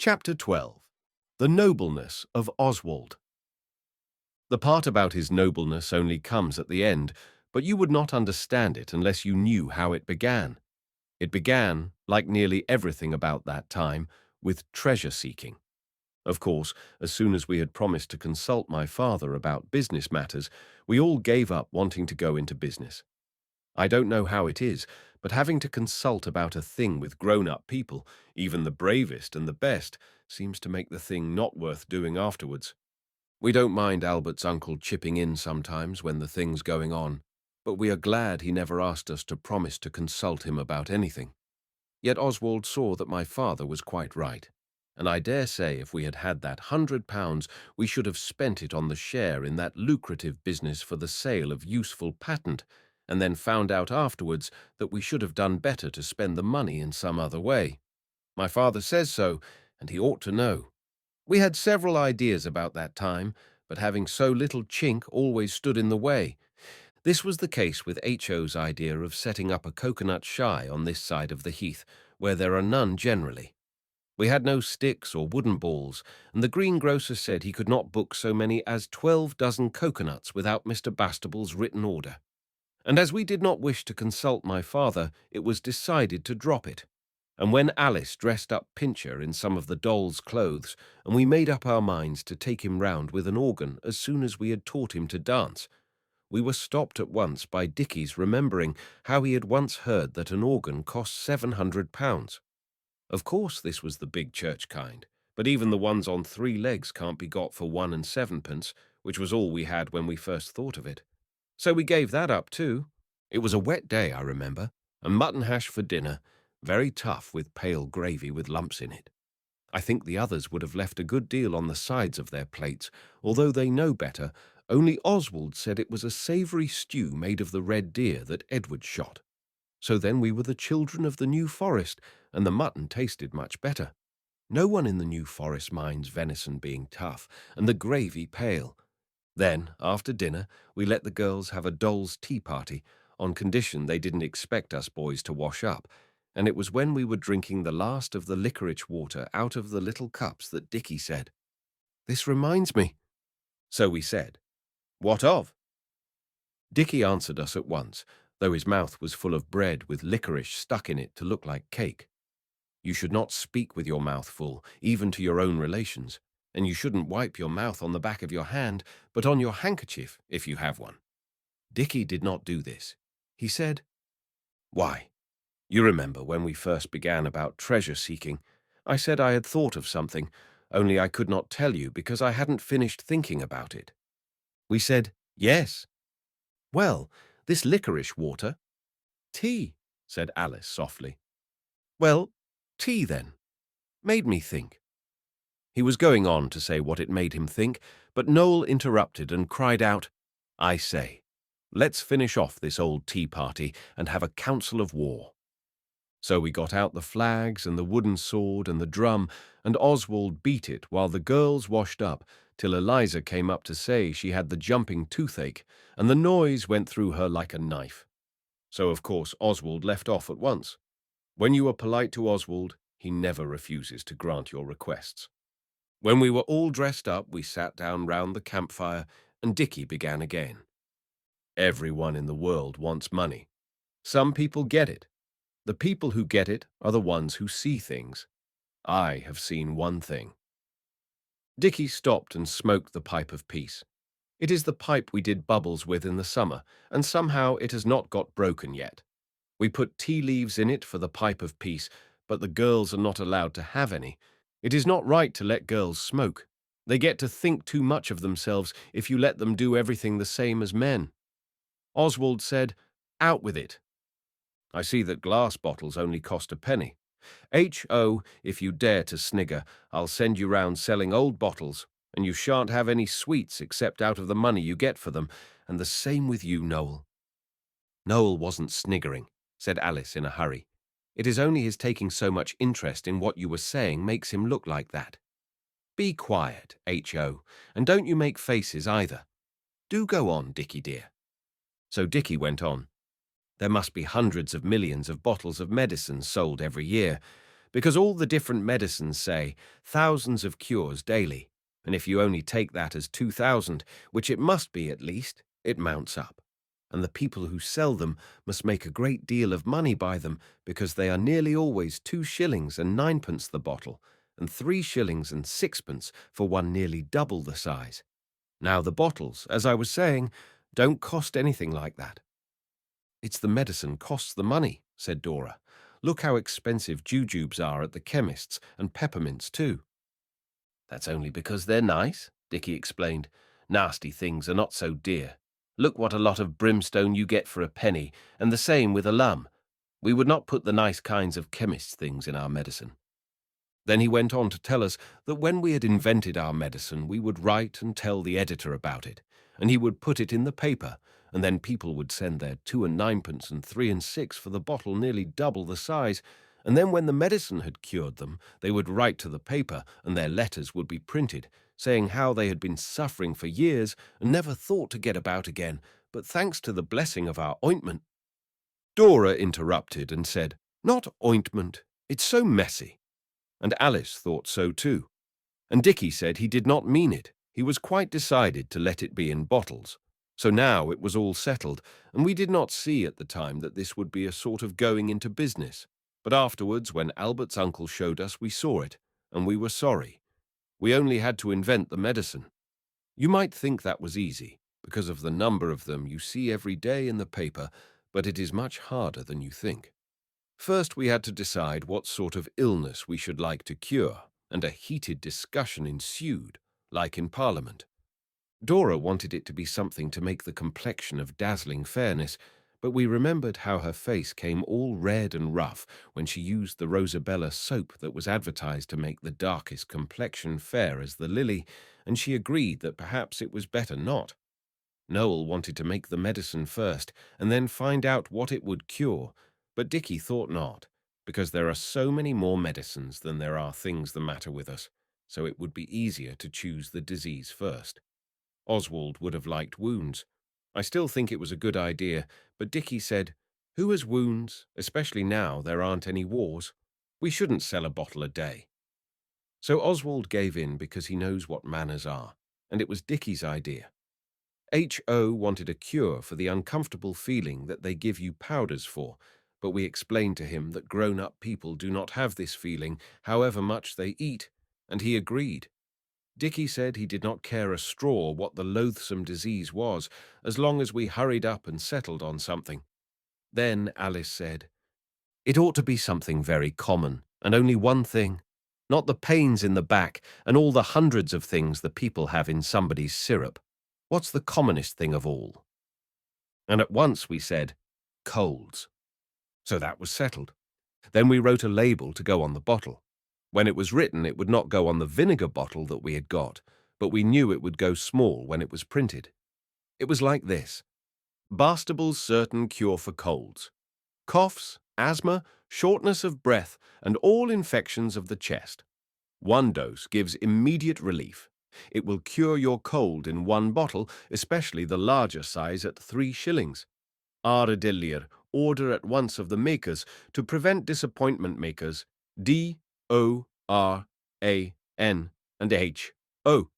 Chapter 12. The Nobleness of Oswald. The part about his nobleness only comes at the end, but you would not understand it unless you knew how it began. It began, like nearly everything about that time, with treasure-seeking. Of course, as soon as we had promised to consult my father about business matters, we all gave up wanting to go into business. I don't know how it is, but having to consult about a thing with grown-up people, even the bravest and the best, seems to make the thing not worth doing afterwards. We don't mind Albert's uncle chipping in sometimes when the thing's going on, but we are glad he never asked us to promise to consult him about anything. Yet Oswald saw that my father was quite right, and I dare say if we had had that £100, we should have spent it on the share in that lucrative business for the sale of useful patent, and then found out afterwards that we should have done better to spend the money in some other way. My father says so, and he ought to know. We had several ideas about that time, but having so little chink always stood in the way. This was the case with H.O.'s idea of setting up a coconut shy on this side of the heath, where there are none generally. We had no sticks or wooden balls, and the greengrocer said he could not book so many as 12 dozen coconuts without Mr. Bastable's written order. And as we did not wish to consult my father, it was decided to drop it. And when Alice dressed up Pincher in some of the doll's clothes, and we made up our minds to take him round with an organ as soon as we had taught him to dance, we were stopped at once by Dicky's remembering how he had once heard that an organ cost £700. Of course this was the big church kind, but even the ones on 3 legs can't be got for 1 and 7pence, which was all we had when we first thought of it. So we gave that up too. It was a wet day, I remember, and mutton hash for dinner, very tough with pale gravy with lumps in it. I think the others would have left a good deal on the sides of their plates, although they know better. Only Oswald said it was a savoury stew made of the red deer that Edward shot. So then we were the children of the New Forest, and the mutton tasted much better. No one in the New Forest minds venison being tough, and the gravy pale. Then, after dinner, we let the girls have a doll's tea party, on condition they didn't expect us boys to wash up, and it was when we were drinking the last of the licorice water out of the little cups that Dicky said, "This reminds me." So we said, "What of?" Dicky answered us at once, though his mouth was full of bread with licorice stuck in it to look like cake. You should not speak with your mouth full, even to your own relations, and you shouldn't wipe your mouth on the back of your hand, but on your handkerchief, if you have one. Dicky did not do this. He said, "Why, you remember when we first began about treasure-seeking, I said I had thought of something, only I could not tell you because I hadn't finished thinking about it." We said, "Yes." "Well, this licorice water." "Tea," said Alice softly. "Well, tea then. Made me think." He was going on to say what it made him think, but Noel interrupted and cried out, "I say, let's finish off this old tea party and have a council of war." So we got out the flags and the wooden sword and the drum, and Oswald beat it while the girls washed up, till Eliza came up to say she had the jumping toothache, and the noise went through her like a knife. So of course Oswald left off at once. When you are polite to Oswald, he never refuses to grant your requests. When we were all dressed up, we sat down round the campfire, and Dicky began again. Everyone in the world wants money. Some people get it. The people who get it are the ones who see things. I have seen one thing. Dicky stopped and smoked the pipe of peace. It is the pipe we did bubbles with in the summer, and somehow it has not got broken yet. We put tea leaves in it for the pipe of peace, but the girls are not allowed to have any. It is not right to let girls smoke. They get to think too much of themselves if you let them do everything the same as men. Oswald said, "Out with it." I see that glass bottles only cost a penny. H.O., if you dare to snigger, I'll send you round selling old bottles, and you shan't have any sweets except out of the money you get for them, and the same with you, Noel. Noel wasn't sniggering, said Alice in a hurry. It is only his taking so much interest in what you were saying makes him look like that. Be quiet, H.O., and don't you make faces either. Do go on, Dicky dear. So Dicky went on. There must be hundreds of millions of bottles of medicine sold every year, because all the different medicines say thousands of cures daily, and if you only take that as 2,000, which it must be at least, it mounts up. And the people who sell them must make a great deal of money by them, because they are nearly always 2 shillings and ninepence the bottle, and 3 shillings and sixpence for one nearly double the size. Now the bottles, as I was saying, don't cost anything like that. It's the medicine costs the money, said Dora. Look how expensive jujubes are at the chemist's, and peppermints too. That's only because they're nice, Dickie explained. Nasty things are not so dear. Look what a lot of brimstone you get for a penny, and the same with alum. We would not put the nice kinds of chemists' things in our medicine. Then he went on to tell us that when we had invented our medicine, we would write and tell the editor about it, and he would put it in the paper, and then people would send their 2 and ninepence and 3 and 6 for the bottle nearly double the size, and then when the medicine had cured them, they would write to the paper, and their letters would be printed, saying how they had been suffering for years and never thought to get about again, but thanks to the blessing of our ointment. Dora interrupted and said, "Not ointment, it's so messy." And Alice thought so too. And Dickie said he did not mean it. He was quite decided to let it be in bottles. So now it was all settled, and we did not see at the time that this would be a sort of going into business. But afterwards, when Albert's uncle showed us, we saw it, and we were sorry. We only had to invent the medicine. You might think that was easy, because of the number of them you see every day in the paper, but it is much harder than you think. First, we had to decide what sort of illness we should like to cure, and a heated discussion ensued, like in Parliament. Dora wanted it to be something to make the complexion of dazzling fairness, but we remembered how her face came all red and rough when she used the Rosabella soap that was advertised to make the darkest complexion fair as the lily, and she agreed that perhaps it was better not. Noel wanted to make the medicine first, and then find out what it would cure, but Dickie thought not, because there are so many more medicines than there are things the matter with us, so it would be easier to choose the disease first. Oswald would have liked wounds. I still think it was a good idea, but Dickie said, "Who has wounds, especially now there aren't any wars? We shouldn't sell a bottle a day." So Oswald gave in because he knows what manners are, and it was Dickie's idea. H.O. wanted a cure for the uncomfortable feeling that they give you powders for, but we explained to him that grown-up people do not have this feeling, however much they eat, and he agreed. Dickie said he did not care a straw what the loathsome disease was, as long as we hurried up and settled on something. Then Alice said, "It ought to be something very common, and only one thing, not the pains in the back and all the hundreds of things the people have in somebody's syrup. What's the commonest thing of all?" And at once we said, colds. So that was settled. Then we wrote a label to go on the bottle. When it was written, it would not go on the vinegar bottle that we had got, but we knew it would go small when it was printed. It was like this: Bastable's certain cure for colds, coughs, asthma, shortness of breath, and all infections of the chest. 1 dose gives immediate relief. It will cure your cold in 1 bottle, especially the larger size at 3 shillings. Ardillier, order at once of the makers to prevent disappointment makers. D-O-R-A-N and H-O.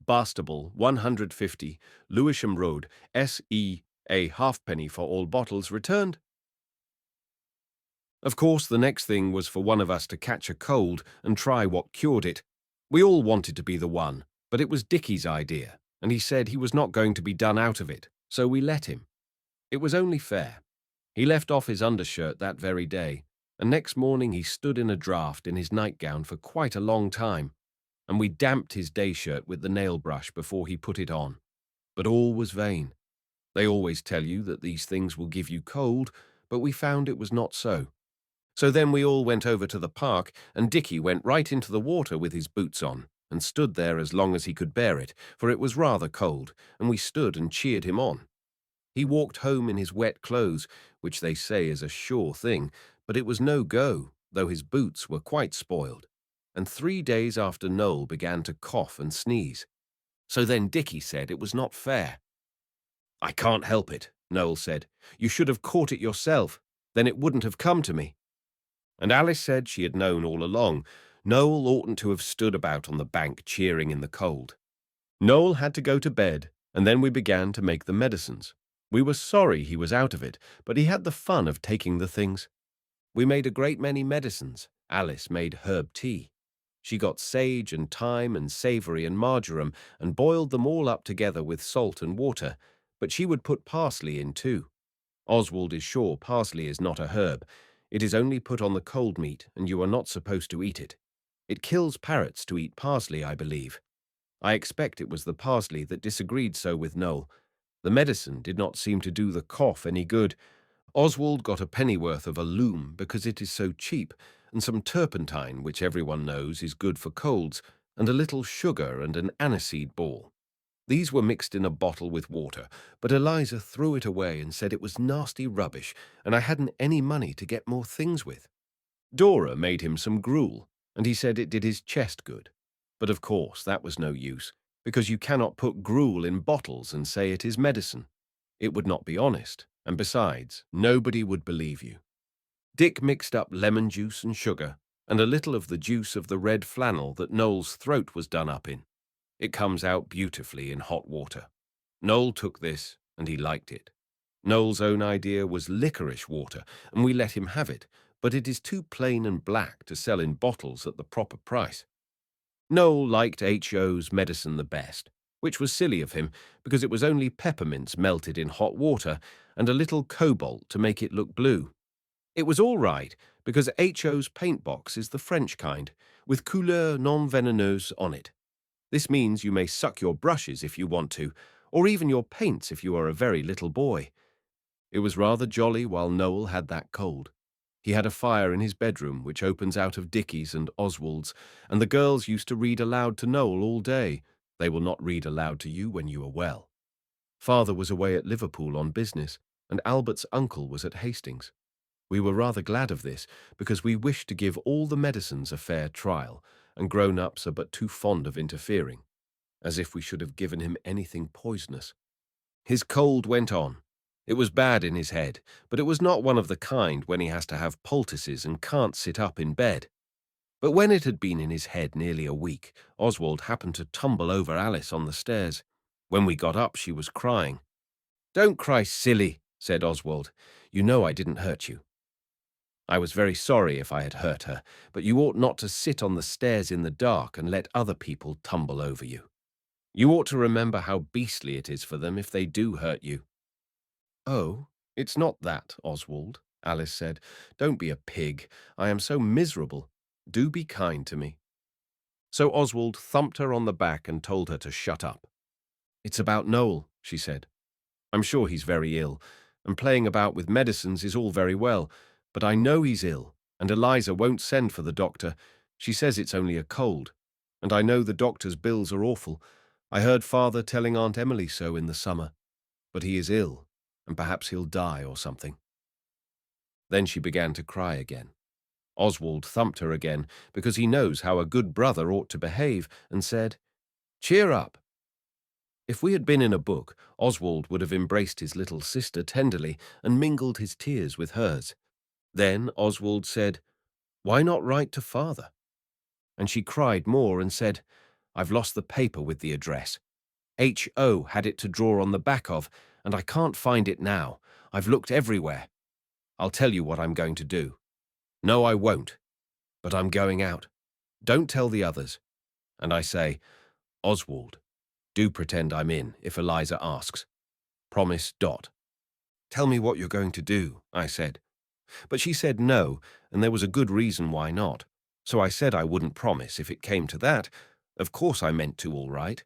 Bastable, 150, Lewisham Road, S.E. A halfpenny for all bottles returned. Of course, the next thing was for one of us to catch a cold and try what cured it. We all wanted to be the one, but it was Dickie's idea, and he said he was not going to be done out of it, so we let him. It was only fair. He left off his undershirt that very day, and next morning he stood in a draught in his nightgown for quite a long time, and we damped his day shirt with the nail brush before he put it on. But all was vain. They always tell you that these things will give you cold, but we found it was not so. So then we all went over to the park, and Dickie went right into the water with his boots on, and stood there as long as he could bear it, for it was rather cold, and we stood and cheered him on. He walked home in his wet clothes, which they say is a sure thing, but it was no go, though his boots were quite spoiled. And 3 days after Noel began to cough and sneeze. So then Dickie said it was not fair. "I can't help it," Noel said. "You should have caught it yourself. Then it wouldn't have come to me." And Alice said she had known all along. Noel oughtn't to have stood about on the bank cheering in the cold. Noel had to go to bed, and then we began to make the medicines. We were sorry he was out of it, but he had the fun of taking the things. We made a great many medicines. Alice made herb tea. She got sage and thyme and savory and marjoram and boiled them all up together with salt and water, but she would put parsley in too. Oswald is sure parsley is not a herb. It is only put on the cold meat, and you are not supposed to eat it. It kills parrots to eat parsley, I believe. I expect it was the parsley that disagreed so with Noel. The medicine did not seem to do the cough any good. Oswald got a pennyworth of a loom because it is so cheap, and some turpentine, which everyone knows is good for colds, and a little sugar and an aniseed ball. These were mixed in a bottle with water, but Eliza threw it away and said it was nasty rubbish, and I hadn't any money to get more things with. Dora made him some gruel, and he said it did his chest good. But of course that was no use, because you cannot put gruel in bottles and say it is medicine. It would not be honest, and besides, nobody would believe you. Dick mixed up lemon juice and sugar, and a little of the juice of the red flannel that Noel's throat was done up in. It comes out beautifully in hot water. Noel took this, and he liked it. Noel's own idea was licorice water, and we let him have it, but it is too plain and black to sell in bottles at the proper price. Noel liked H.O.'s medicine the best, which was silly of him, because it was only peppermints melted in hot water and a little cobalt to make it look blue. It was all right, because H.O.'s paint box is the French kind, with couleur non vénéneuse on it. This means you may suck your brushes if you want to, or even your paints if you are a very little boy. It was rather jolly while Noel had that cold. He had a fire in his bedroom, which opens out of Dicky's and Oswald's, and the girls used to read aloud to Noel all day. They will not read aloud to you when you are well. Father was away at Liverpool on business, and Albert's uncle was at Hastings. We were rather glad of this, because we wished to give all the medicines a fair trial, and grown-ups are but too fond of interfering, as if we should have given him anything poisonous. His cold went on. It was bad in his head, but it was not one of the kind when he has to have poultices and can't sit up in bed. But when it had been in his head nearly a week, Oswald happened to tumble over Alice on the stairs. When we got up, she was crying. "Don't cry, silly," said Oswald. "You know I didn't hurt you." I was very sorry if I had hurt her, but you ought not to sit on the stairs in the dark and let other people tumble over you. You ought to remember how beastly it is for them if they do hurt you. "Oh, it's not that, Oswald," Alice said. "Don't be a pig. I am so miserable. Do be kind to me." So Oswald thumped her on the back and told her to shut up. "It's about Noel," she said. "I'm sure he's very ill, and playing about with medicines is all very well, but I know he's ill, and Eliza won't send for the doctor. She says it's only a cold, and I know the doctor's bills are awful. I heard Father telling Aunt Emily so in the summer. But he is ill, and perhaps he'll die or something." Then she began to cry again. Oswald thumped her again, because he knows how a good brother ought to behave, and said, "Cheer up." If we had been in a book, Oswald would have embraced his little sister tenderly and mingled his tears with hers. Then Oswald said, "Why not write to Father?" And she cried more and said, "I've lost the paper with the address. H.O. had it to draw on the back of, and I can't find it now. I've looked everywhere. I'll tell you what I'm going to do. No, I won't. But I'm going out. Don't tell the others." And I say, "Oswald, do pretend I'm in if Eliza asks. Promise, Dot." "Tell me what you're going to do," I said. But she said no, and there was a good reason why not. So I said I wouldn't promise if it came to that. Of course I meant to all right.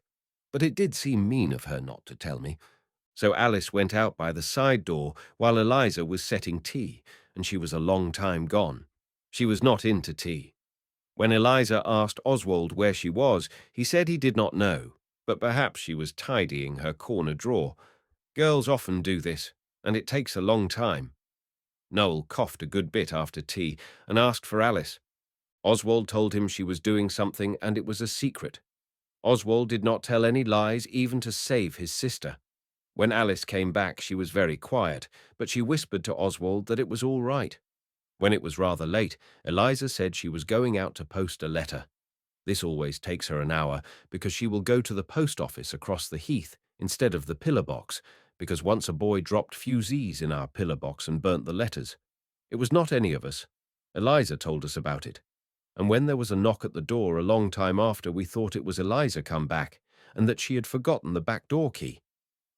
But it did seem mean of her not to tell me. So Alice went out by the side door while Eliza was setting tea, and she was a long time gone. She was not in to tea. When Eliza asked Oswald where she was, he said he did not know, but perhaps she was tidying her corner drawer. Girls often do this, and it takes a long time. Noel coughed a good bit after tea and asked for Alice. Oswald told him she was doing something and it was a secret. Oswald did not tell any lies even to save his sister. When Alice came back, she was very quiet, but she whispered to Oswald that it was all right. When it was rather late, Eliza said she was going out to post a letter. This always takes her an hour because she will go to the post office across the heath instead of the pillar box, because once a boy dropped fusees in our pillar box and burnt the letters. It was not any of us. Eliza told us about it. And when there was a knock at the door a long time after, we thought it was Eliza come back and that she had forgotten the back door key.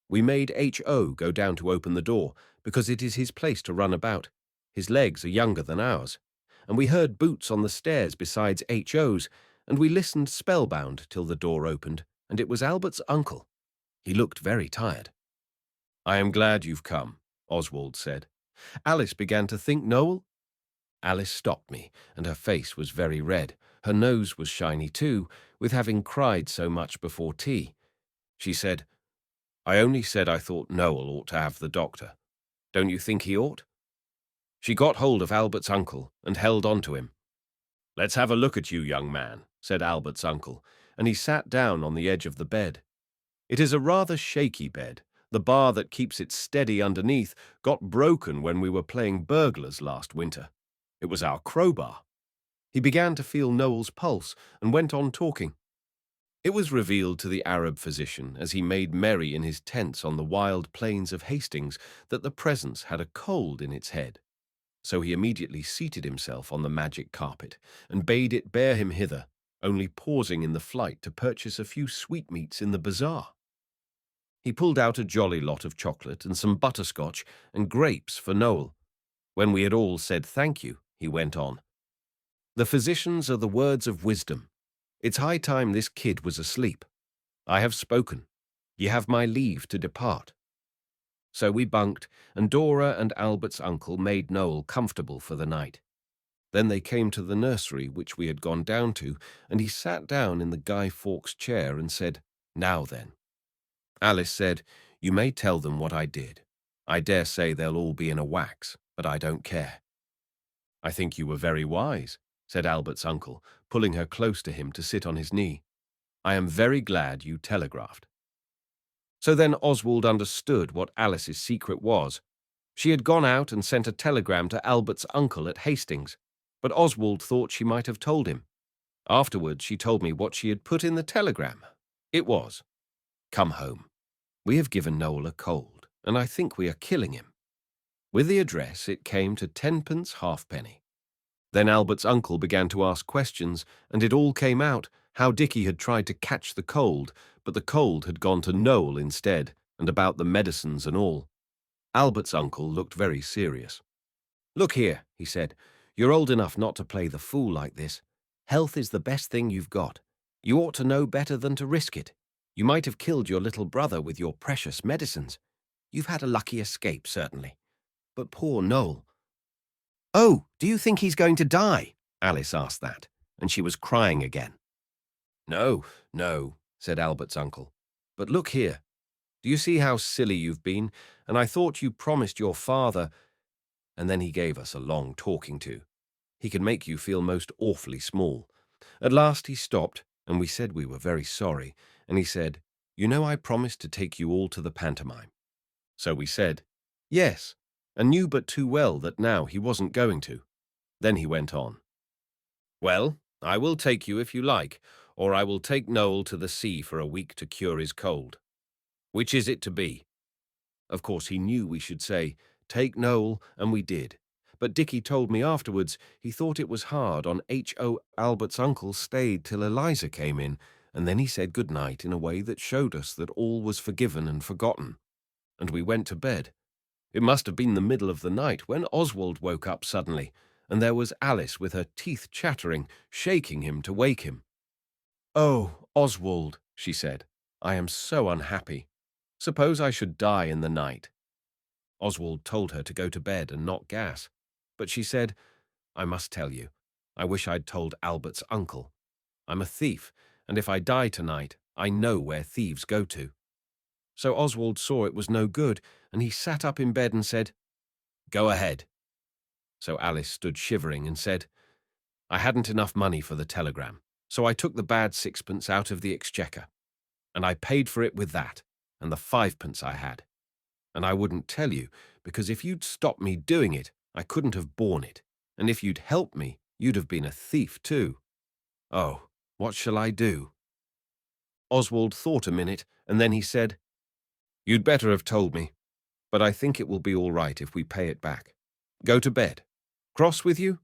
We made H.O. go down to open the door because it is his place to run about. His legs are younger than ours. And we heard boots on the stairs besides H.O.'s, and we listened spellbound till the door opened, and it was Albert's uncle. He looked very tired. "I am glad you've come," Oswald said. "Alice began to think Noel—" Alice stopped me, and her face was very red. Her nose was shiny too, with having cried so much before tea. She said, "I only said I thought Noel ought to have the doctor. Don't you think he ought?" She got hold of Albert's uncle and held on to him. "Let's have a look at you, young man," said Albert's uncle, and he sat down on the edge of the bed. It is a rather shaky bed. The bar that keeps it steady underneath got broken when we were playing burglars last winter. It was our crowbar. He began to feel Noel's pulse and went on talking. It was revealed to the Arab physician, as he made merry in his tents on the wild plains of Hastings, that the presence had a cold in its head. So he immediately seated himself on the magic carpet and bade it bear him hither, only pausing in the flight to purchase a few sweetmeats in the bazaar. He pulled out a jolly lot of chocolate and some butterscotch and grapes for Noel. When we had all said thank you, he went on. "The physicians are the words of wisdom. It's high time this kid was asleep. I have spoken. Ye have my leave to depart." So we bunked, and Dora and Albert's uncle made Noel comfortable for the night. Then they came to the nursery which we had gone down to, and he sat down in the Guy Fawkes chair and said, "Now then." Alice said, "You may tell them what I did. I dare say they'll all be in a wax, but I don't care." "I think you were very wise," said Albert's uncle, pulling her close to him to sit on his knee. "I am very glad you telegraphed." So then Oswald understood what Alice's secret was. She had gone out and sent a telegram to Albert's uncle at Hastings, but Oswald thought she might have told him. Afterwards she told me what she had put in the telegram. It was, "Come home. We have given Noel a cold, and I think we are killing him." With the address it came to 10 pence halfpenny. Then Albert's uncle began to ask questions, and it all came out, how Dickie had tried to catch the cold, but the cold had gone to Noel instead, and about the medicines and all. Albert's uncle looked very serious. "Look here," he said, "you're old enough not to play the fool like this. Health is the best thing you've got. You ought to know better than to risk it. You might have killed your little brother with your precious medicines. You've had a lucky escape, certainly. But poor Noel—" "Oh, do you think he's going to die?" Alice asked that, and she was crying again. "No, no," said Albert's uncle. "But look here. Do you see how silly you've been? And I thought you promised your father—" And then he gave us a long talking to. He can make you feel most awfully small. At last he stopped, and we said we were very sorry, and he said, "You know I promised to take you all to the pantomime." So we said, "Yes," and knew but too well that now he wasn't going to. Then he went on. "Well, I will take you if you like, or I will take Noel to the sea for a week to cure his cold. Which is it to be?" Of course he knew we should say, "Take Noel," and we did. But Dickie told me afterwards he thought it was hard on H.O. Albert's uncle stayed till Eliza came in, and then he said good night in a way that showed us that all was forgiven and forgotten. And we went to bed. It must have been the middle of the night when Oswald woke up suddenly, and there was Alice with her teeth chattering, shaking him to wake him. "Oh, Oswald," she said, "I am so unhappy. Suppose I should die in the night." Oswald told her to go to bed and not gas, but she said, "I must tell you. I wish I'd told Albert's uncle. I'm a thief, and if I die tonight, I know where thieves go to." So Oswald saw it was no good, and he sat up in bed and said, "Go ahead." So Alice stood shivering and said, "I hadn't enough money for the telegram, so I took the bad 6 pence out of the exchequer, and I paid for it with that, and the 5 pence I had. And I wouldn't tell you, because if you'd stopped me doing it, I couldn't have borne it, And if you'd helped me, you'd have been a thief too. Oh, what shall I do?" Oswald thought a minute, and then he said, "You'd better have told me, but I think it will be all right if we pay it back. Go to bed. Cross with you?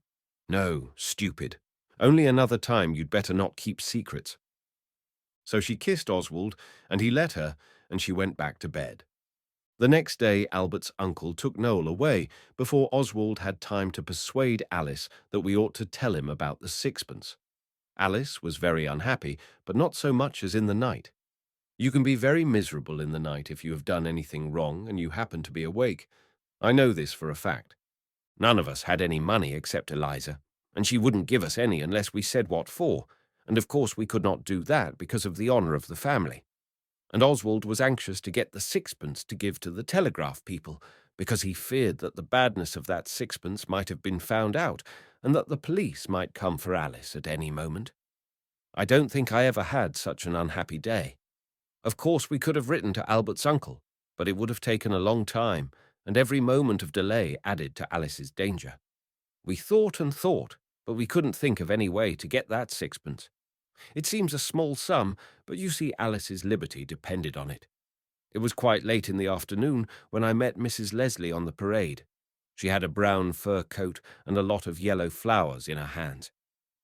No, stupid. Only another time you'd better not keep secrets." So she kissed Oswald, and he let her, and she went back to bed. The next day, Albert's uncle took Noel away before Oswald had time to persuade Alice that we ought to tell him about the sixpence. Alice was very unhappy, but not so much as in the night. You can be very miserable in the night if you have done anything wrong and you happen to be awake. I know this for a fact. None of us had any money except Eliza, and she wouldn't give us any unless we said what for, and of course we could not do that because of the honour of the family. And Oswald was anxious to get the sixpence to give to the telegraph people, because he feared that the badness of that sixpence might have been found out, and that the police might come for Alice at any moment. I don't think I ever had such an unhappy day. Of course we could have written to Albert's uncle, but it would have taken a long time, and every moment of delay added to Alice's danger. We thought and thought, but we couldn't think of any way to get that sixpence. It seems a small sum, but you see Alice's liberty depended on it. It was quite late in the afternoon when I met Mrs. Leslie on the parade. She had a brown fur coat and a lot of yellow flowers in her hands.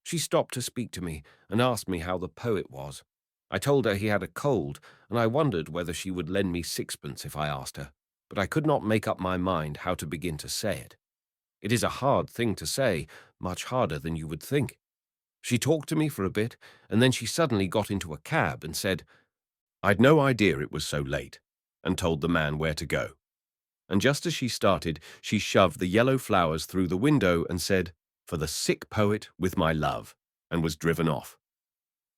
She stopped to speak to me and asked me how the poet was. I told her he had a cold, and I wondered whether she would lend me sixpence if I asked her, but I could not make up my mind how to begin to say it. It is a hard thing to say, much harder than you would think. She talked to me for a bit, and then she suddenly got into a cab and said, "I'd no idea it was so late," and told the man where to go. And just as she started, she shoved the yellow flowers through the window and said, "For the sick poet with my love," and was driven off.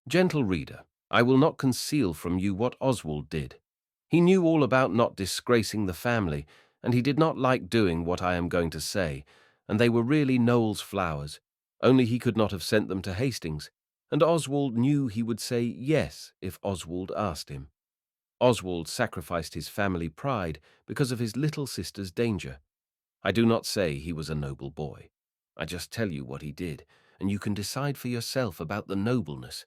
Gentle reader, I will not conceal from you what Oswald did. He knew all about not disgracing the family, and he did not like doing what I am going to say, and they were really Noel's flowers, only he could not have sent them to Hastings, and Oswald knew he would say yes if Oswald asked him. Oswald sacrificed his family pride because of his little sister's danger. I do not say he was a noble boy. I just tell you what he did, and you can decide for yourself about the nobleness.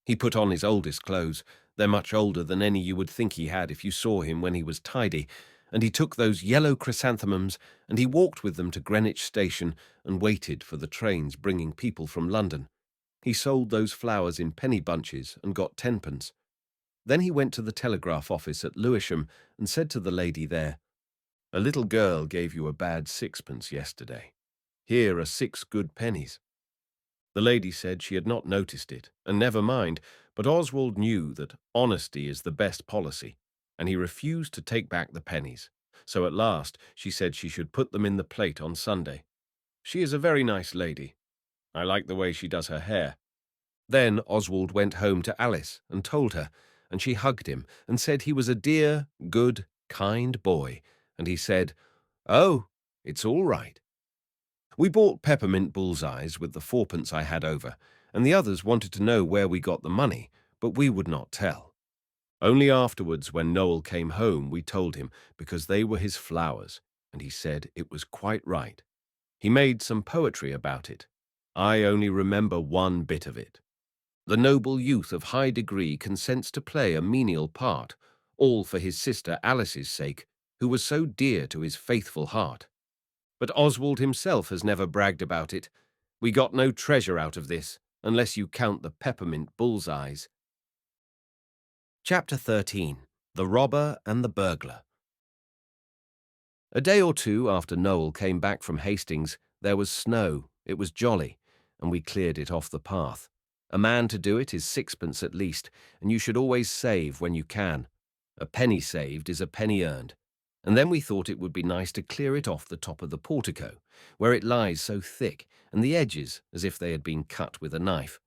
He put on his oldest clothes. They're much older than any you would think he had if you saw him when he was tidy, and he took those yellow chrysanthemums and he walked with them to Greenwich Station and waited for the trains bringing people from London. He sold those flowers in penny bunches and got 10pence. Then he went to the telegraph office at Lewisham and said to the lady there, "A little girl gave you a bad sixpence yesterday. Here are 6 good pennies." The lady said she had not noticed it, and never mind, but Oswald knew that honesty is the best policy, and he refused to take back the pennies. So at last she said she should put them in the plate on Sunday. She is a very nice lady. I like the way she does her hair. Then Oswald went home to Alice and told her, and she hugged him and said he was a dear, good, kind boy, and he said, "Oh, it's all right." We bought peppermint bullseyes with the 4pence I had over, and the others wanted to know where we got the money, but we would not tell. Only afterwards, when Noel came home, we told him, because they were his flowers, and he said it was quite right. He made some poetry about it. I only remember one bit of it. The noble youth of high degree consents to play a menial part, all for his sister Alice's sake, who was so dear to his faithful heart. But Oswald himself has never bragged about it. We got no treasure out of this, unless you count the peppermint bullseyes. Chapter 13. The Robber and the Burglar. A day or two after Noel came back from Hastings, there was snow. It was jolly, and we cleared it off the path. A man to do it is 6pence at least, and you should always save when you can. A penny saved is a penny earned. And then we thought it would be nice to clear it off the top of the portico, where it lies so thick, and the edges as if they had been cut with a knife.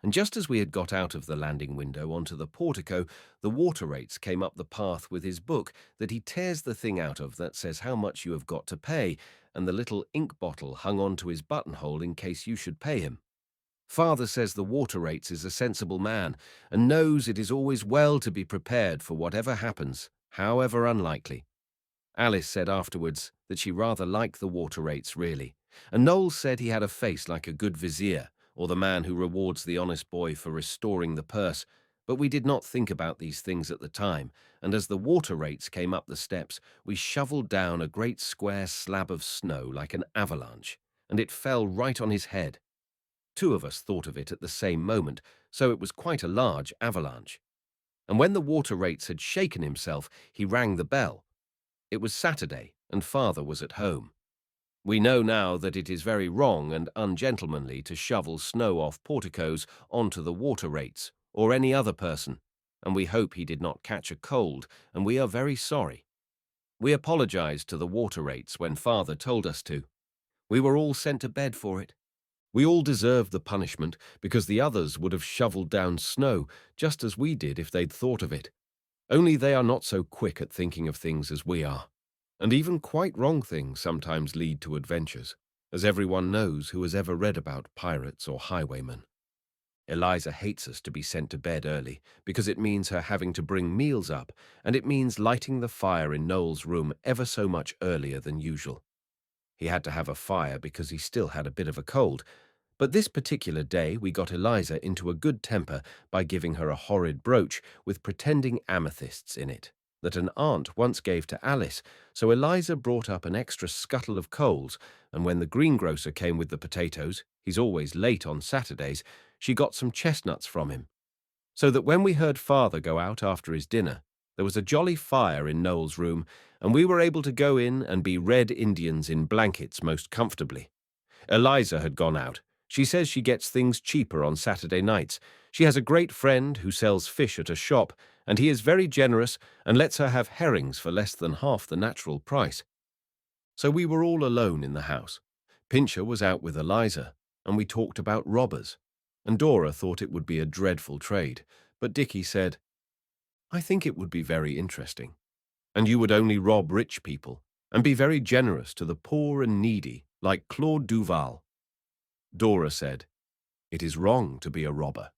And just as we had got out of the landing window onto the portico, the water rates came up the path with his book that he tears the thing out of that says how much you have got to pay, and the little ink bottle hung on to his buttonhole in case you should pay him. Father says the water rates is a sensible man, and knows it is always well to be prepared for whatever happens, however unlikely. Alice said afterwards that she rather liked the water rates, really, And Noel said he had a face like a good vizier, or the man who rewards the honest boy for restoring the purse. But we did not think about these things at the time, and as the water rates came up the steps, we shoveled down a great square slab of snow like an avalanche, and it fell right on his head. Two of us thought of it at the same moment, so it was quite a large avalanche. And when the water rates had shaken himself, he rang the bell. It was Saturday, and father was at home. We know now that it is very wrong and ungentlemanly to shovel snow off porticos onto the water rates or any other person, and we hope he did not catch a cold, and we are very sorry. We apologized to the water rates when father told us to. We were all sent to bed for it. We all deserved the punishment because the others would have shoveled down snow just as we did if they'd thought of it. Only they are not so quick at thinking of things as we are. And even quite wrong things sometimes lead to adventures, as everyone knows who has ever read about pirates or highwaymen. Eliza hates us to be sent to bed early because it means her having to bring meals up, and it means lighting the fire in Noel's room ever so much earlier than usual. He had to have a fire because he still had a bit of a cold, but this particular day we got Eliza into a good temper by giving her a horrid brooch with pretending amethysts in it that an aunt once gave to Alice, so Eliza brought up an extra scuttle of coals, and when the greengrocer came with the potatoes, he's always late on Saturdays, she got some chestnuts from him. So that when we heard father go out after his dinner, there was a jolly fire in Noel's room, and we were able to go in and be Red Indians in blankets most comfortably. Eliza had gone out. She says she gets things cheaper on Saturday nights. She has a great friend who sells fish at a shop, and he is very generous and lets her have herrings for less than half the natural price. So we were all alone in the house. Pincher was out with Eliza, and we talked about robbers. And Dora thought it would be a dreadful trade, but Dickie said, "I think it would be very interesting. And you would only rob rich people, and be very generous to the poor and needy, like Claude Duval." Dora said, "It is wrong to be a robber."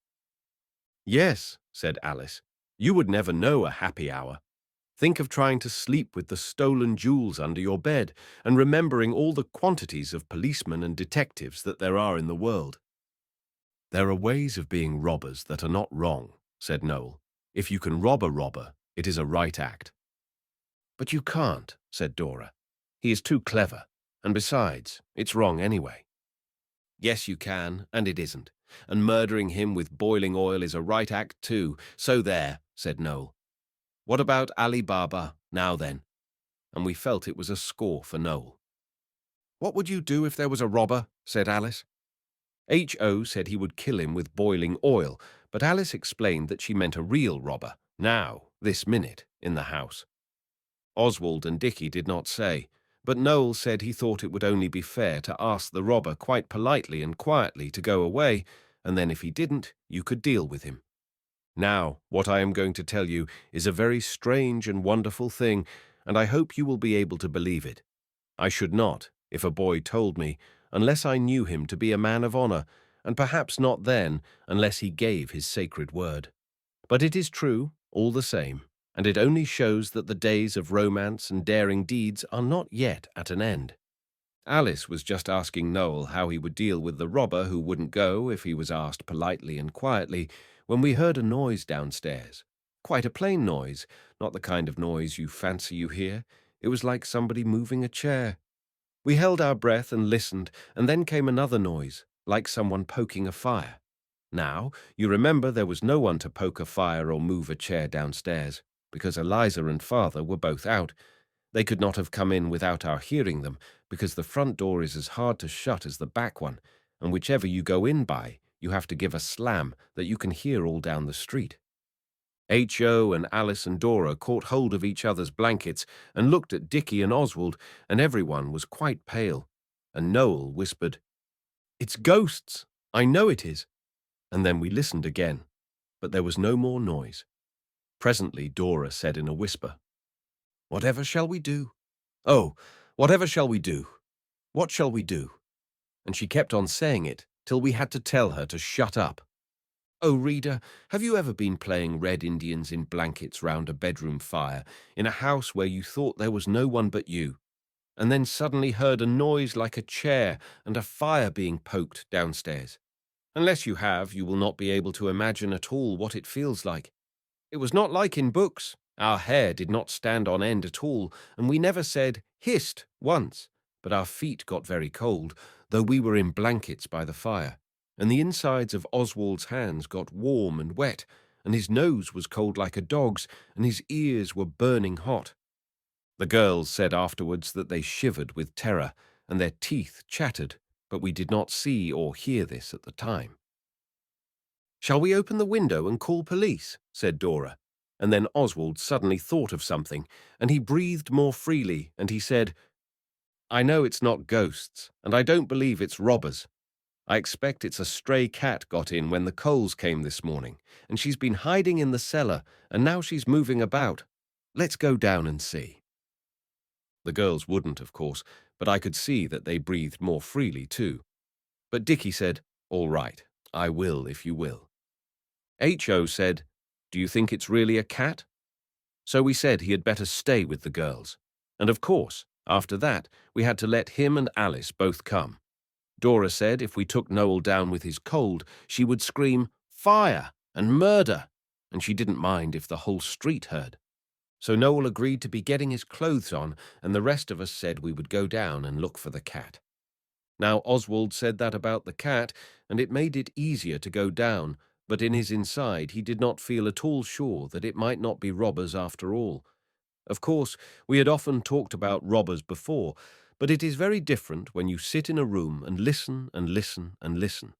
"Yes," said Alice, "you would never know a happy hour. Think of trying to sleep with the stolen jewels under your bed and remembering all the quantities of policemen and detectives that there are in the world." "There are ways of being robbers that are not wrong," said Noel. "If you can rob a robber, it is a right act." "But you can't," said Dora. "He is too clever, and besides, it's wrong anyway." "Yes, you can, and it isn't. And murdering him with boiling oil is a right act too, so there," said Noel. "What about Ali Baba, now then?" And we felt it was a score for Noel. "What would you do if there was a robber?" said Alice. H.O. said he would kill him with boiling oil, but Alice explained that she meant a real robber, now, this minute, in the house. Oswald and Dickie did not say, but Noel said he thought it would only be fair to ask the robber quite politely and quietly to go away, and then if he didn't, you could deal with him. Now, what I am going to tell you is a very strange and wonderful thing, and I hope you will be able to believe it. I should not, if a boy told me, unless I knew him to be a man of honor, and perhaps not then, unless he gave his sacred word. But it is true, all the same, and it only shows that the days of romance and daring deeds are not yet at an end. Alice was just asking Noel how he would deal with the robber who wouldn't go if he was asked politely and quietly, when we heard a noise downstairs. Quite a plain noise, not the kind of noise you fancy you hear. It was like somebody moving a chair. We held our breath and listened, and then came another noise, like someone poking a fire. Now, you remember there was no one to poke a fire or move a chair downstairs, because Eliza and father were both out. They could not have come in without our hearing them, because the front door is as hard to shut as the back one, and whichever you go in by, you have to give a slam that you can hear all down the street. H.O. and Alice and Dora caught hold of each other's blankets and looked at Dickie and Oswald, and everyone was quite pale. And Noel whispered, "It's ghosts! I know it is." And then we listened again, but there was no more noise. Presently Dora said in a whisper, "Whatever shall we do? Oh, whatever shall we do? What shall we do?" And she kept on saying it till we had to tell her to shut up. Oh, reader, have you ever been playing Red Indians in blankets round a bedroom fire in a house where you thought there was no one but you? and then suddenly heard a noise like a chair and a fire being poked downstairs. Unless you have, you will not be able to imagine at all what it feels like. It was not like in books. Our hair did not stand on end at all, and we never said hissed once, but our feet got very cold, though we were in blankets by the fire, and the insides of Oswald's hands got warm and wet, and his nose was cold like a dog's, and his ears were burning hot. The girls said afterwards that they shivered with terror, and their teeth chattered, but we did not see or hear this at the time. "Shall we open the window and call police?" said Dora. And then Oswald suddenly thought of something, and he breathed more freely, and he said, "I know it's not ghosts, and I don't believe it's robbers. I expect it's a stray cat got in when the coals came this morning, and she's been hiding in the cellar, and now she's moving about. Let's go down and see." The girls wouldn't, of course, but I could see that they breathed more freely too. But Dickie said, "All right, I will if you will." H.O. said, "Do you think it's really a cat?" So we said he had better stay with the girls. And of course, after that, we had to let him and Alice both come. Dora said if we took Noel down with his cold, she would scream, "Fire!" and "Murder!" and she didn't mind if the whole street heard. So Noel agreed to be getting his clothes on, and the rest of us said we would go down and look for the cat. Now Oswald said that about the cat, and it made it easier to go down, but in his inside he did not feel at all sure that it might not be robbers after all. Of course, we had often talked about robbers before, but it is very different when you sit in a room and listen and listen and listen.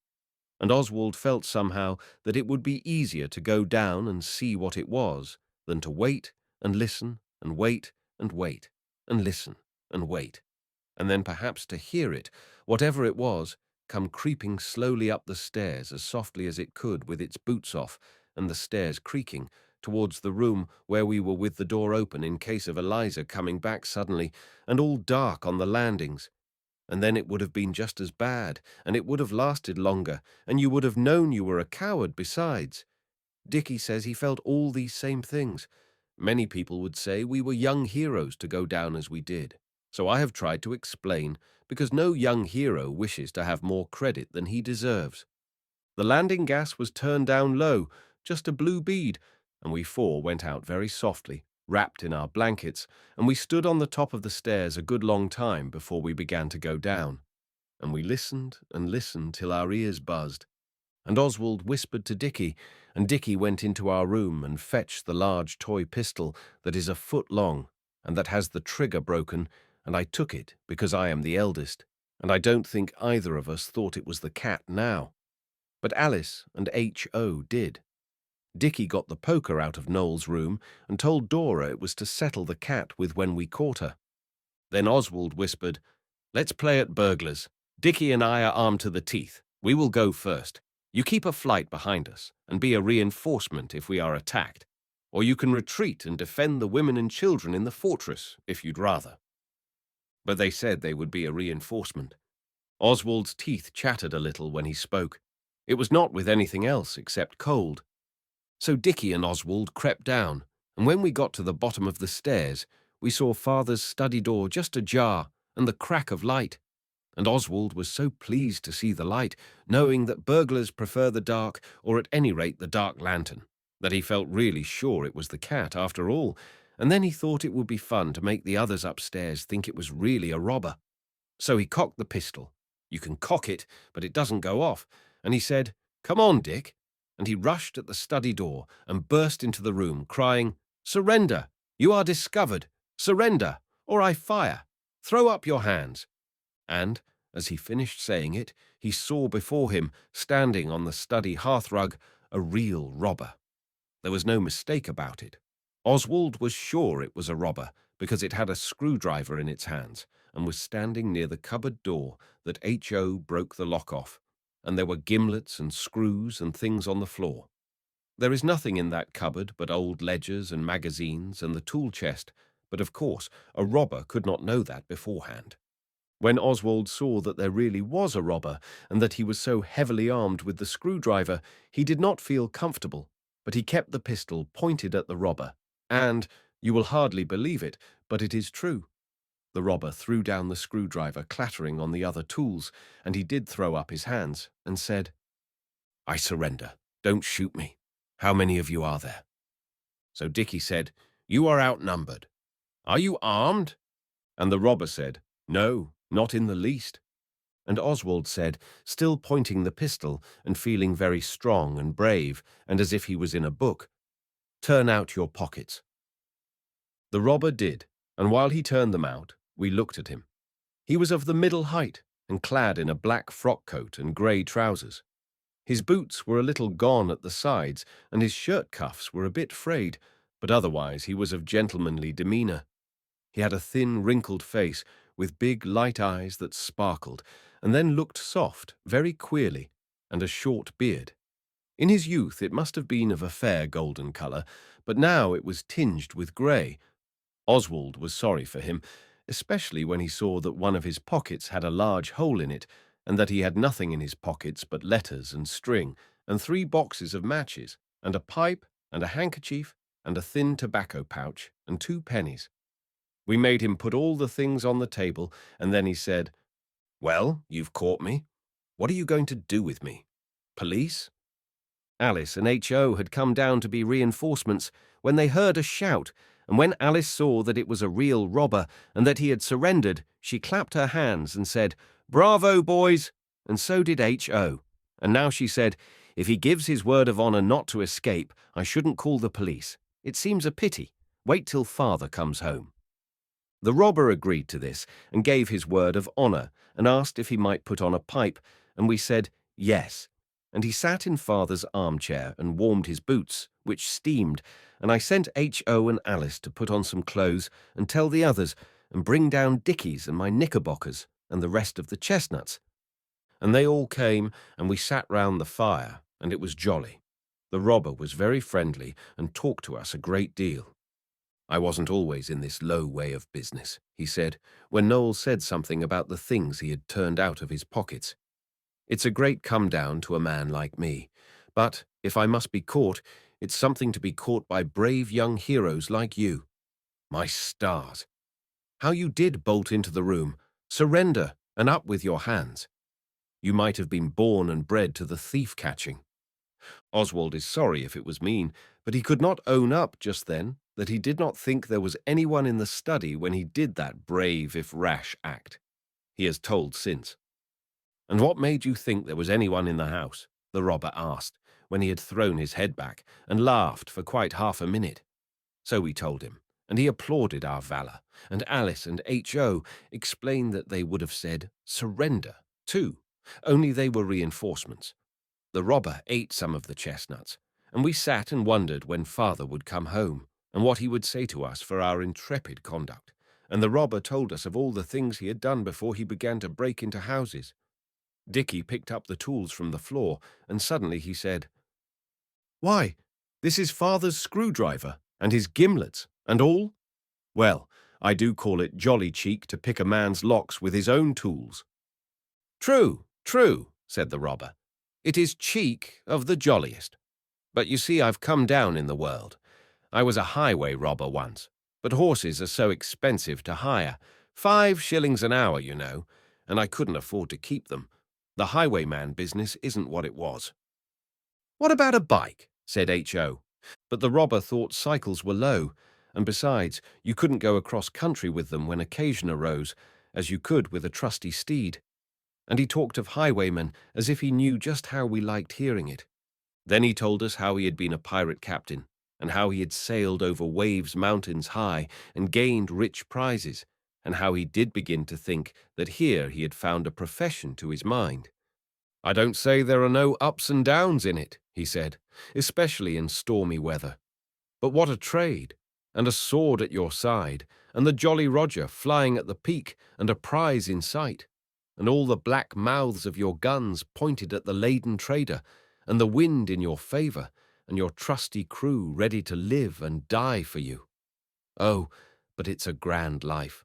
And Oswald felt somehow that it would be easier to go down and see what it was than to wait and listen and wait and wait and listen and wait, and then perhaps to hear it, whatever it was, come creeping slowly up the stairs as softly as it could with its boots off and the stairs creaking, towards the room where we were with the door open in case of Eliza coming back suddenly, and all dark on the landings. And then it would have been just as bad, and it would have lasted longer, and you would have known you were a coward besides. Dickie says he felt all these same things. Many people would say we were young heroes to go down as we did. So I have tried to explain, because no young hero wishes to have more credit than he deserves. The landing gas was turned down low, just a blue bead, and we four went out very softly, wrapped in our blankets, and we stood on the top of the stairs a good long time before we began to go down. And we listened and listened till our ears buzzed. And Oswald whispered to Dickie, and Dickie went into our room and fetched the large toy pistol that is a foot long, and that has the trigger broken, and I took it because I am the eldest, and I don't think either of us thought it was the cat now. But Alice and H.O. did. Dickie got the poker out of Noel's room and told Dora it was to settle the cat with when we caught her. Then Oswald whispered, "Let's play at burglars. Dickie and I are armed to the teeth. We will go first. You keep a flight behind us and be a reinforcement if we are attacked. Or you can retreat and defend the women and children in the fortress, if you'd rather." But they said they would be a reinforcement. Oswald's teeth chattered a little when he spoke. It was not with anything else except cold. So Dickie and Oswald crept down, and when we got to the bottom of the stairs, we saw Father's study door just ajar and the crack of light. And Oswald was so pleased to see the light, knowing that burglars prefer the dark, or at any rate the dark lantern, that he felt really sure it was the cat after all, and then he thought it would be fun to make the others upstairs think it was really a robber. So he cocked the pistol. You can cock it, but it doesn't go off, and he said, "Come on, Dick." And he rushed at the study door and burst into the room, crying, "Surrender! You are discovered! Surrender, or I fire! Throw up your hands!" And, as he finished saying it, he saw before him, standing on the study hearthrug, a real robber. There was no mistake about it. Oswald was sure it was a robber, because it had a screwdriver in its hands, and was standing near the cupboard door that H.O. broke the lock off, and there were gimlets and screws and things on the floor. There is nothing in that cupboard but old ledgers and magazines and the tool chest, but of course a robber could not know that beforehand. When Oswald saw that there really was a robber, and that he was so heavily armed with the screwdriver, he did not feel comfortable, but he kept the pistol pointed at the robber, and, you will hardly believe it, but it is true. The robber threw down the screwdriver, clattering on the other tools, and he did throw up his hands and said, "I surrender. Don't shoot me. How many of you are there?" So Dickie said, "You are outnumbered. Are you armed?" And the robber said, "No, not in the least." And Oswald said, still pointing the pistol and feeling very strong and brave, and as if he was in a book, "Turn out your pockets." The robber did, and while he turned them out, we looked at him. He was of the middle height and clad in a black frock coat and grey trousers. His boots were a little gone at the sides, and his shirt cuffs were a bit frayed, but otherwise he was of gentlemanly demeanour. He had a thin, wrinkled face, with big, light eyes that sparkled, and then looked soft, very queerly, and a short beard. In his youth it must have been of a fair golden colour, but now it was tinged with grey. Oswald was sorry for him, especially when he saw that one of his pockets had a large hole in it, and that he had nothing in his pockets but letters and string, and 3 boxes of matches, and a pipe, and a handkerchief, and a thin tobacco pouch, and 2 pennies. We made him put all the things on the table, and then he said, "Well, you've caught me. What are you going to do with me? Police?" Alice and H.O. had come down to be reinforcements when they heard a shout, and when Alice saw that it was a real robber and that he had surrendered, she clapped her hands and said, "Bravo, boys!" And so did H.O. And now she said, "If he gives his word of honour not to escape, I shouldn't call the police. It seems a pity. Wait till father comes home." The robber agreed to this and gave his word of honour and asked if he might put on a pipe, and we said yes. And he sat in father's armchair and warmed his boots, which steamed, and I sent H.O. and Alice to put on some clothes and tell the others and bring down Dickie's and my knickerbockers and the rest of the chestnuts. And they all came, and we sat round the fire, and it was jolly. The robber was very friendly and talked to us a great deal. "I wasn't always in this low way of business," he said, when Noel said something about the things he had turned out of his pockets. "It's a great come-down to a man like me, but if I must be caught, it's something to be caught by brave young heroes like you. My stars! How you did bolt into the room, surrender, and up with your hands. You might have been born and bred to the thief-catching." Oswald is sorry if it was mean, but he could not own up just then that he did not think there was anyone in the study when he did that brave if rash act. He has told since. "And what made you think there was anyone in the house?" the robber asked, when he had thrown his head back, and laughed for quite half a minute. So we told him, and he applauded our valour, and Alice and H.O. explained that they would have said surrender, too, only they were reinforcements. The robber ate some of the chestnuts, and we sat and wondered when father would come home, and what he would say to us for our intrepid conduct, and the robber told us of all the things he had done before he began to break into houses. Dickie picked up the tools from the floor, and suddenly he said, "Why, this is father's screwdriver, and his gimlets, and all? Well, I do call it jolly cheek to pick a man's locks with his own tools." "True, true," said the robber. "It is cheek of the jolliest. But you see, I've come down in the world. I was a highway robber once, but horses are so expensive to hire. 5 shillings an hour, you know, and I couldn't afford to keep them. The highwayman business isn't what it was." "What about a bike?" said H.O. But the robber thought cycles were low, and besides, you couldn't go across country with them when occasion arose, as you could with a trusty steed. And he talked of highwaymen as if he knew just how we liked hearing it. Then he told us how he had been a pirate captain, and how he had sailed over waves mountains high and gained rich prizes, and how he did begin to think that here he had found a profession to his mind. "I don't say there are no ups and downs in it," he said, "especially in stormy weather. But what a trade, and a sword at your side, and the Jolly Roger flying at the peak, and a prize in sight, and all the black mouths of your guns pointed at the laden trader, and the wind in your favour, and your trusty crew ready to live and die for you. Oh, but it's a grand life."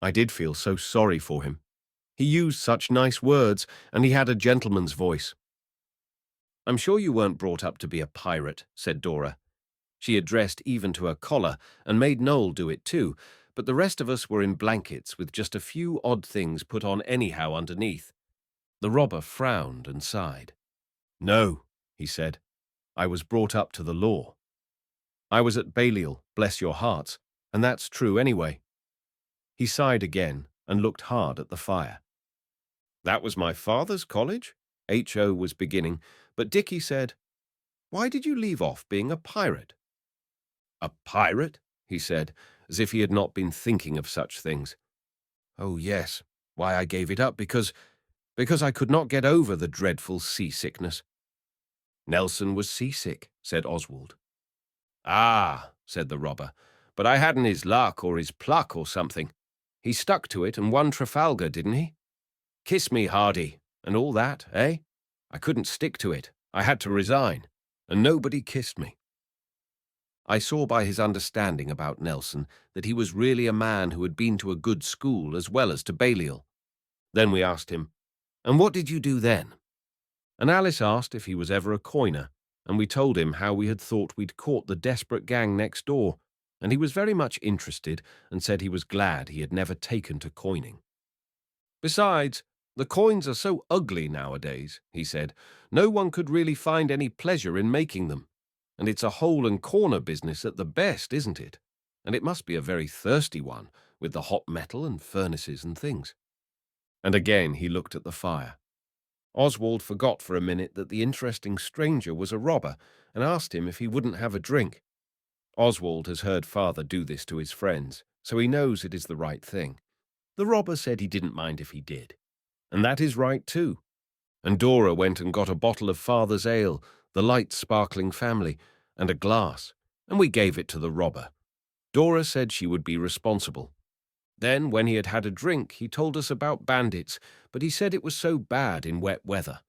I did feel so sorry for him. He used such nice words, and he had a gentleman's voice. "I'm sure you weren't brought up to be a pirate," said Dora. She had dressed even to her collar, and made Noel do it too, but the rest of us were in blankets with just a few odd things put on anyhow underneath. The robber frowned and sighed. "No," he said, "I was brought up to the law. I was at Balliol, bless your hearts, and that's true anyway." He sighed again and looked hard at the fire. "That was my father's college," H.O. was beginning, but Dickie said, "Why did you leave off being a pirate?" "A pirate?" he said, as if he had not been thinking of such things. "Oh, yes. Why, I gave it up because I could not get over the dreadful seasickness." "Nelson was seasick," said Oswald. "Ah," said the robber, "but I hadn't his luck or his pluck or something. He stuck to it and won Trafalgar, didn't he? Kiss me, Hardy, and all that, eh? I couldn't stick to it. I had to resign, and nobody kissed me." I saw by his understanding about Nelson that he was really a man who had been to a good school as well as to Balliol. Then we asked him, "And what did you do then?" And Alice asked if he was ever a coiner, and we told him how we had thought we'd caught the desperate gang next door, and he was very much interested and said he was glad he had never taken to coining. "Besides, the coins are so ugly nowadays," he said, "no one could really find any pleasure in making them. And it's a hole and corner business at the best, isn't it? And it must be a very thirsty one, with the hot metal and furnaces and things." And again he looked at the fire. Oswald forgot for a minute that the interesting stranger was a robber and asked him if he wouldn't have a drink. Oswald has heard father do this to his friends, so he knows it is the right thing. The robber said he didn't mind if he did. And that is right too. And Dora went and got a bottle of father's ale, the light sparkling family, and a glass, and we gave it to the robber. Dora said she would be responsible. Then, when he had had a drink, he told us about bandits, but he said it was so bad in wet weather.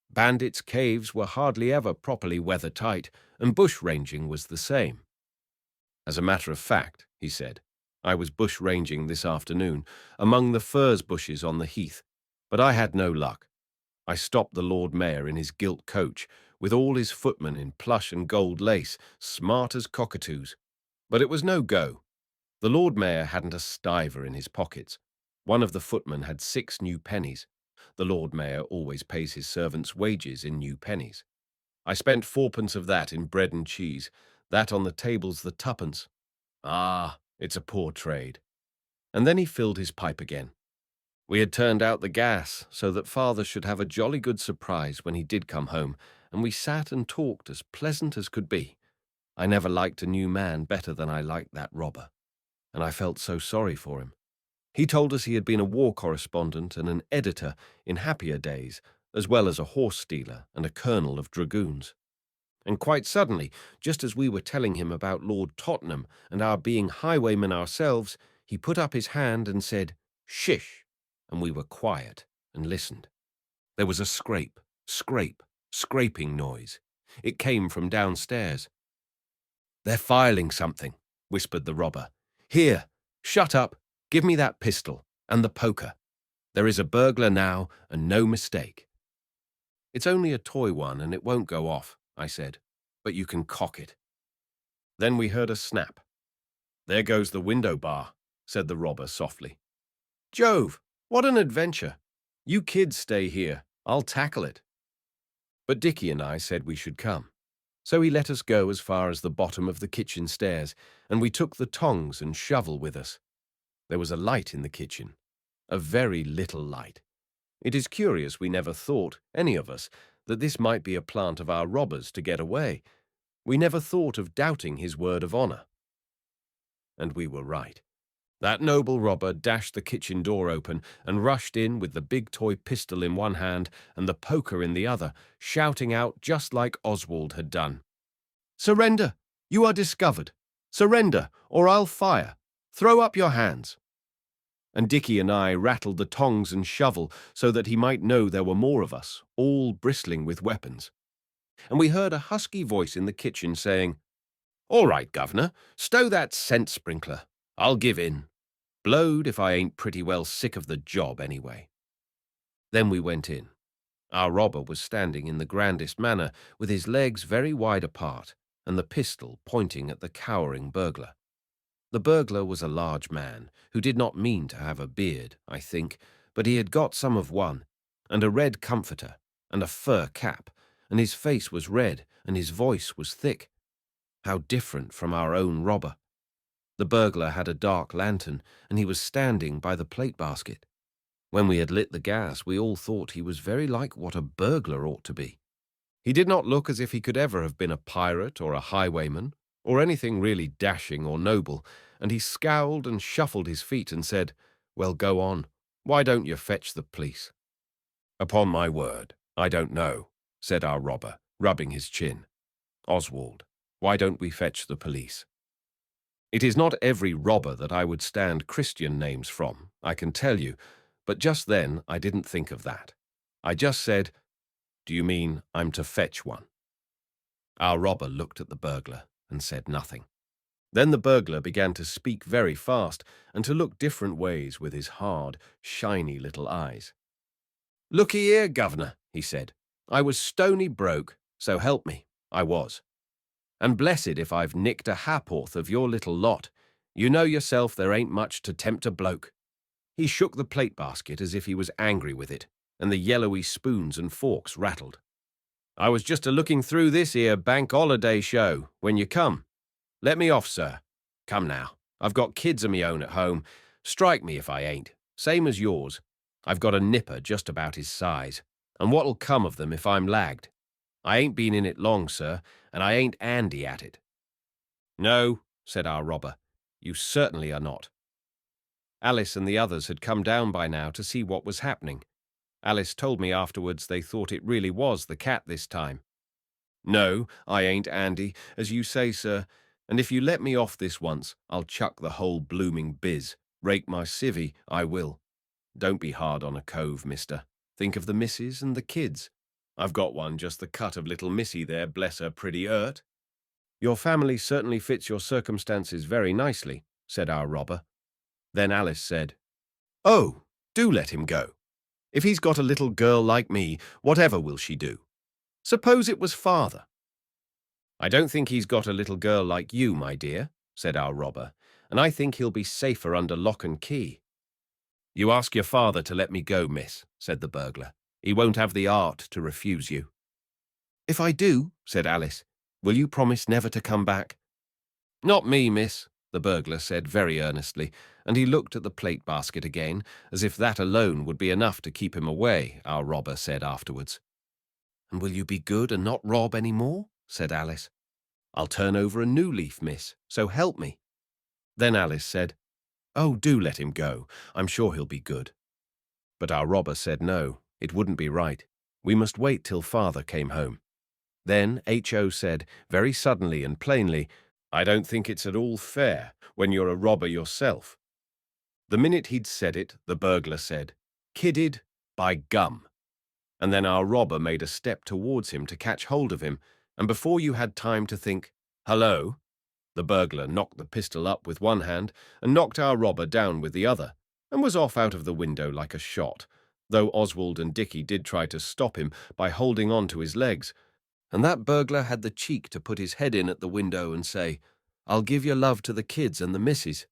Bandits' caves were hardly ever properly weather-tight, and bush-ranging was the same. "As a matter of fact," he said, "I was bush-ranging this afternoon, among the furze bushes on the heath, but I had no luck. I stopped the Lord Mayor in his gilt coach, with all his footmen in plush and gold lace, smart as cockatoos. But it was no go. The Lord Mayor hadn't a stiver in his pockets. One of the footmen had 6 new pennies. The Lord Mayor always pays his servants' wages in new pennies. I spent 4pence of that in bread and cheese. That on the table's the 2pence. Ah, it's a poor trade." And then he filled his pipe again. We had turned out the gas so that father should have a jolly good surprise when he did come home, and we sat and talked as pleasant as could be. I never liked a new man better than I liked that robber, and I felt so sorry for him. He told us he had been a war correspondent and an editor in happier days, as well as a horse stealer and a colonel of dragoons. And quite suddenly, just as we were telling him about Lord Tottenham and our being highwaymen ourselves, he put up his hand and said, "Shish," and we were quiet and listened. There was a scraping noise. It came from downstairs. "They're filing something," whispered the robber. "Here, shut up, give me that pistol, and the poker. There is a burglar now, and no mistake." "It's only a toy one, and it won't go off," I said, "but you can cock it." Then we heard a snap. "There goes the window bar," said the robber softly. "Jove, what an adventure! You kids stay here, I'll tackle it." But Dickie and I said we should come. So he let us go as far as the bottom of the kitchen stairs, and we took the tongs and shovel with us. There was a light in the kitchen, a very little light. It is curious we never thought, any of us, that this might be a plant of our robber's to get away. We never thought of doubting his word of honor. And we were right. That noble robber dashed the kitchen door open and rushed in with the big toy pistol in one hand and the poker in the other, shouting out just like Oswald had done. "Surrender! You are discovered! Surrender, or I'll fire! Throw up your hands!" And Dickie and I rattled the tongs and shovel so that he might know there were more of us, all bristling with weapons. And we heard a husky voice in the kitchen saying, "All right, Governor, stow that scent sprinkler. I'll give in. Blowed if I ain't pretty well sick of the job anyway." Then we went in. Our robber was standing in the grandest manner, with his legs very wide apart, and the pistol pointing at the cowering burglar. The burglar was a large man who did not mean to have a beard, I think, but he had got some of one, and a red comforter, and a fur cap, and his face was red, and his voice was thick. How different from our own robber. The burglar had a dark lantern, and he was standing by the plate basket. When we had lit the gas, we all thought he was very like what a burglar ought to be. He did not look as if he could ever have been a pirate or a highwayman, or anything really dashing or noble, and he scowled and shuffled his feet and said, "Well, go on. Why don't you fetch the police?" "Upon my word, I don't know," said our robber, rubbing his chin. "Oswald, why don't we fetch the police?" It is not every robber that I would stand Christian names from, I can tell you, but just then I didn't think of that. I just said, "Do you mean I'm to fetch one?" Our robber looked at the burglar and said nothing. Then the burglar began to speak very fast and to look different ways with his hard, shiny little eyes. "Looky here, governor," he said. "I was stony broke, so help me, I was. And blessed if I've nicked a ha'porth of your little lot. You know yourself there ain't much to tempt a bloke." He shook the plate basket as if he was angry with it, and the yellowy spoons and forks rattled. "I was just a-looking through this 'ere bank holiday show when you come. Let me off, sir. Come now, I've got kids of me own at home. Strike me if I ain't, same as yours. I've got a nipper just about his size, and what'll come of them if I'm lagged? I ain't been in it long, sir, and I ain't handy at it." "No," said our robber, "you certainly are not." Alice and the others had come down by now to see what was happening. Alice told me afterwards they thought it really was the cat this time. "No, I ain't Andy, as you say, sir, and if you let me off this once, I'll chuck the whole blooming biz. Rake my civvy, I will. Don't be hard on a cove, mister. Think of the missus and the kids. I've got one just the cut of little Missy there, bless her pretty hurt." "Your family certainly fits your circumstances very nicely," said our robber. Then Alice said, "Oh, do let him go. If he's got a little girl like me, whatever will she do? Suppose it was father." "I don't think he's got a little girl like you, my dear," said our robber, "and I think he'll be safer under lock and key." "You ask your father to let me go, miss," said the burglar. "He won't have the art to refuse you." "If I do," said Alice, "will you promise never to come back?" "Not me, miss," the burglar said very earnestly, and he looked at the plate basket again, as if that alone would be enough to keep him away, our robber said afterwards. "And will you be good and not rob any more?" said Alice. "I'll turn over a new leaf, miss, so help me." Then Alice said, "Oh, do let him go. I'm sure he'll be good." But our robber said no, it wouldn't be right. We must wait till father came home. Then H.O. said, very suddenly and plainly, "I don't think it's at all fair when you're a robber yourself." The minute he'd said it, the burglar said, "Kidded, by gum." And then our robber made a step towards him to catch hold of him, and before you had time to think, "Hello," the burglar knocked the pistol up with one hand and knocked our robber down with the other, and was off out of the window like a shot, though Oswald and Dickie did try to stop him by holding on to his legs. And that burglar had the cheek to put his head in at the window and say, "I'll give your love to the kids and the missus,"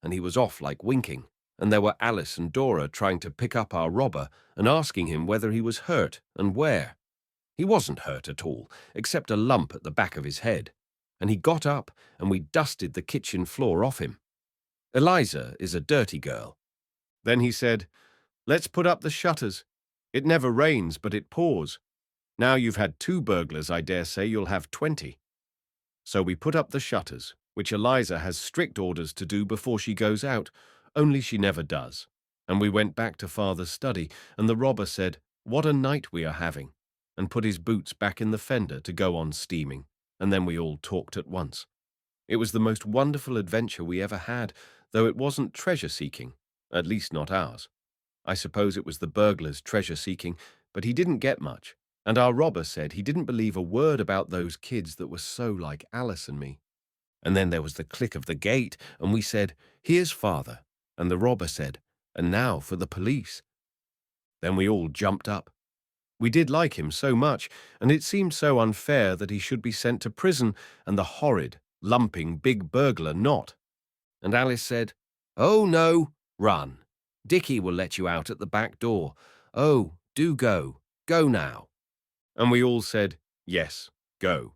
and he was off like winking, and there were Alice and Dora trying to pick up our robber and asking him whether he was hurt and where. He wasn't hurt at all, except a lump at the back of his head, and he got up and we dusted the kitchen floor off him. Eliza is a dirty girl. Then he said, "Let's put up the shutters. It never rains, but it pours. Now you've had 2 burglars, I dare say you'll have 20. So we put up the shutters, which Eliza has strict orders to do before she goes out, only she never does. And we went back to father's study, and the robber said, 'What a night we are having,' and put his boots back in the fender to go on steaming, and then we all talked at once. It was the most wonderful adventure we ever had, though it wasn't treasure-seeking, at least not ours. I suppose it was the burglar's treasure-seeking, but he didn't get much. And our robber said he didn't believe a word about those kids that were so like Alice and me. And then there was the click of the gate, and we said, 'Here's father.' And the robber said, 'And now for the police.' Then we all jumped up. We did like him so much, and it seemed so unfair that he should be sent to prison and the horrid, lumping, big burglar not. And Alice said, "Oh, no, run. Dickie will let you out at the back door. Oh, do go. Go now." And we all said, "Yes, go,"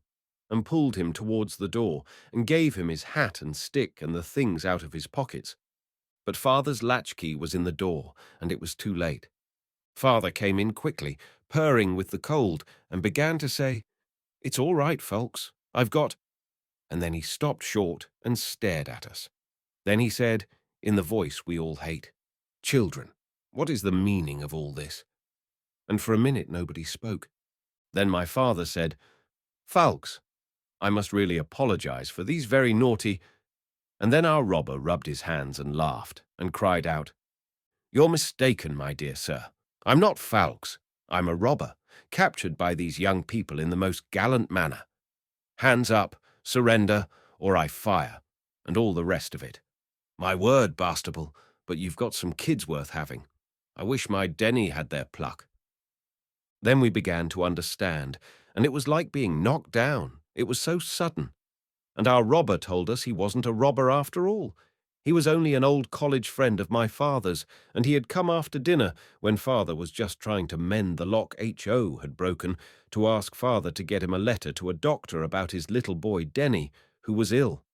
and pulled him towards the door and gave him his hat and stick and the things out of his pockets. But Father's latchkey was in the door, and it was too late. Father came in quickly, purring with the cold, and began to say, "It's all right, folks. I've got—" And then he stopped short and stared at us. Then he said, in the voice we all hate, "Children, what is the meaning of all this?" And for a minute nobody spoke. Then my father said, "Folks, I must really apologize for these very naughty—" And then our robber rubbed his hands and laughed and cried out, "You're mistaken, my dear sir. I'm not Fowlks. I'm a robber, captured by these young people in the most gallant manner. Hands up, surrender, or I fire, and all the rest of it. My word, Bastable, but you've got some kids worth having. I wish my Denny had their pluck." Then we began to understand, and it was like being knocked down. It was so sudden. And our robber told us he wasn't a robber after all. He was only an old college friend of my father's, and he had come after dinner, when Father was just trying to mend the lock H.O. had broken, to ask Father to get him a letter to a doctor about his little boy Denny, who was ill.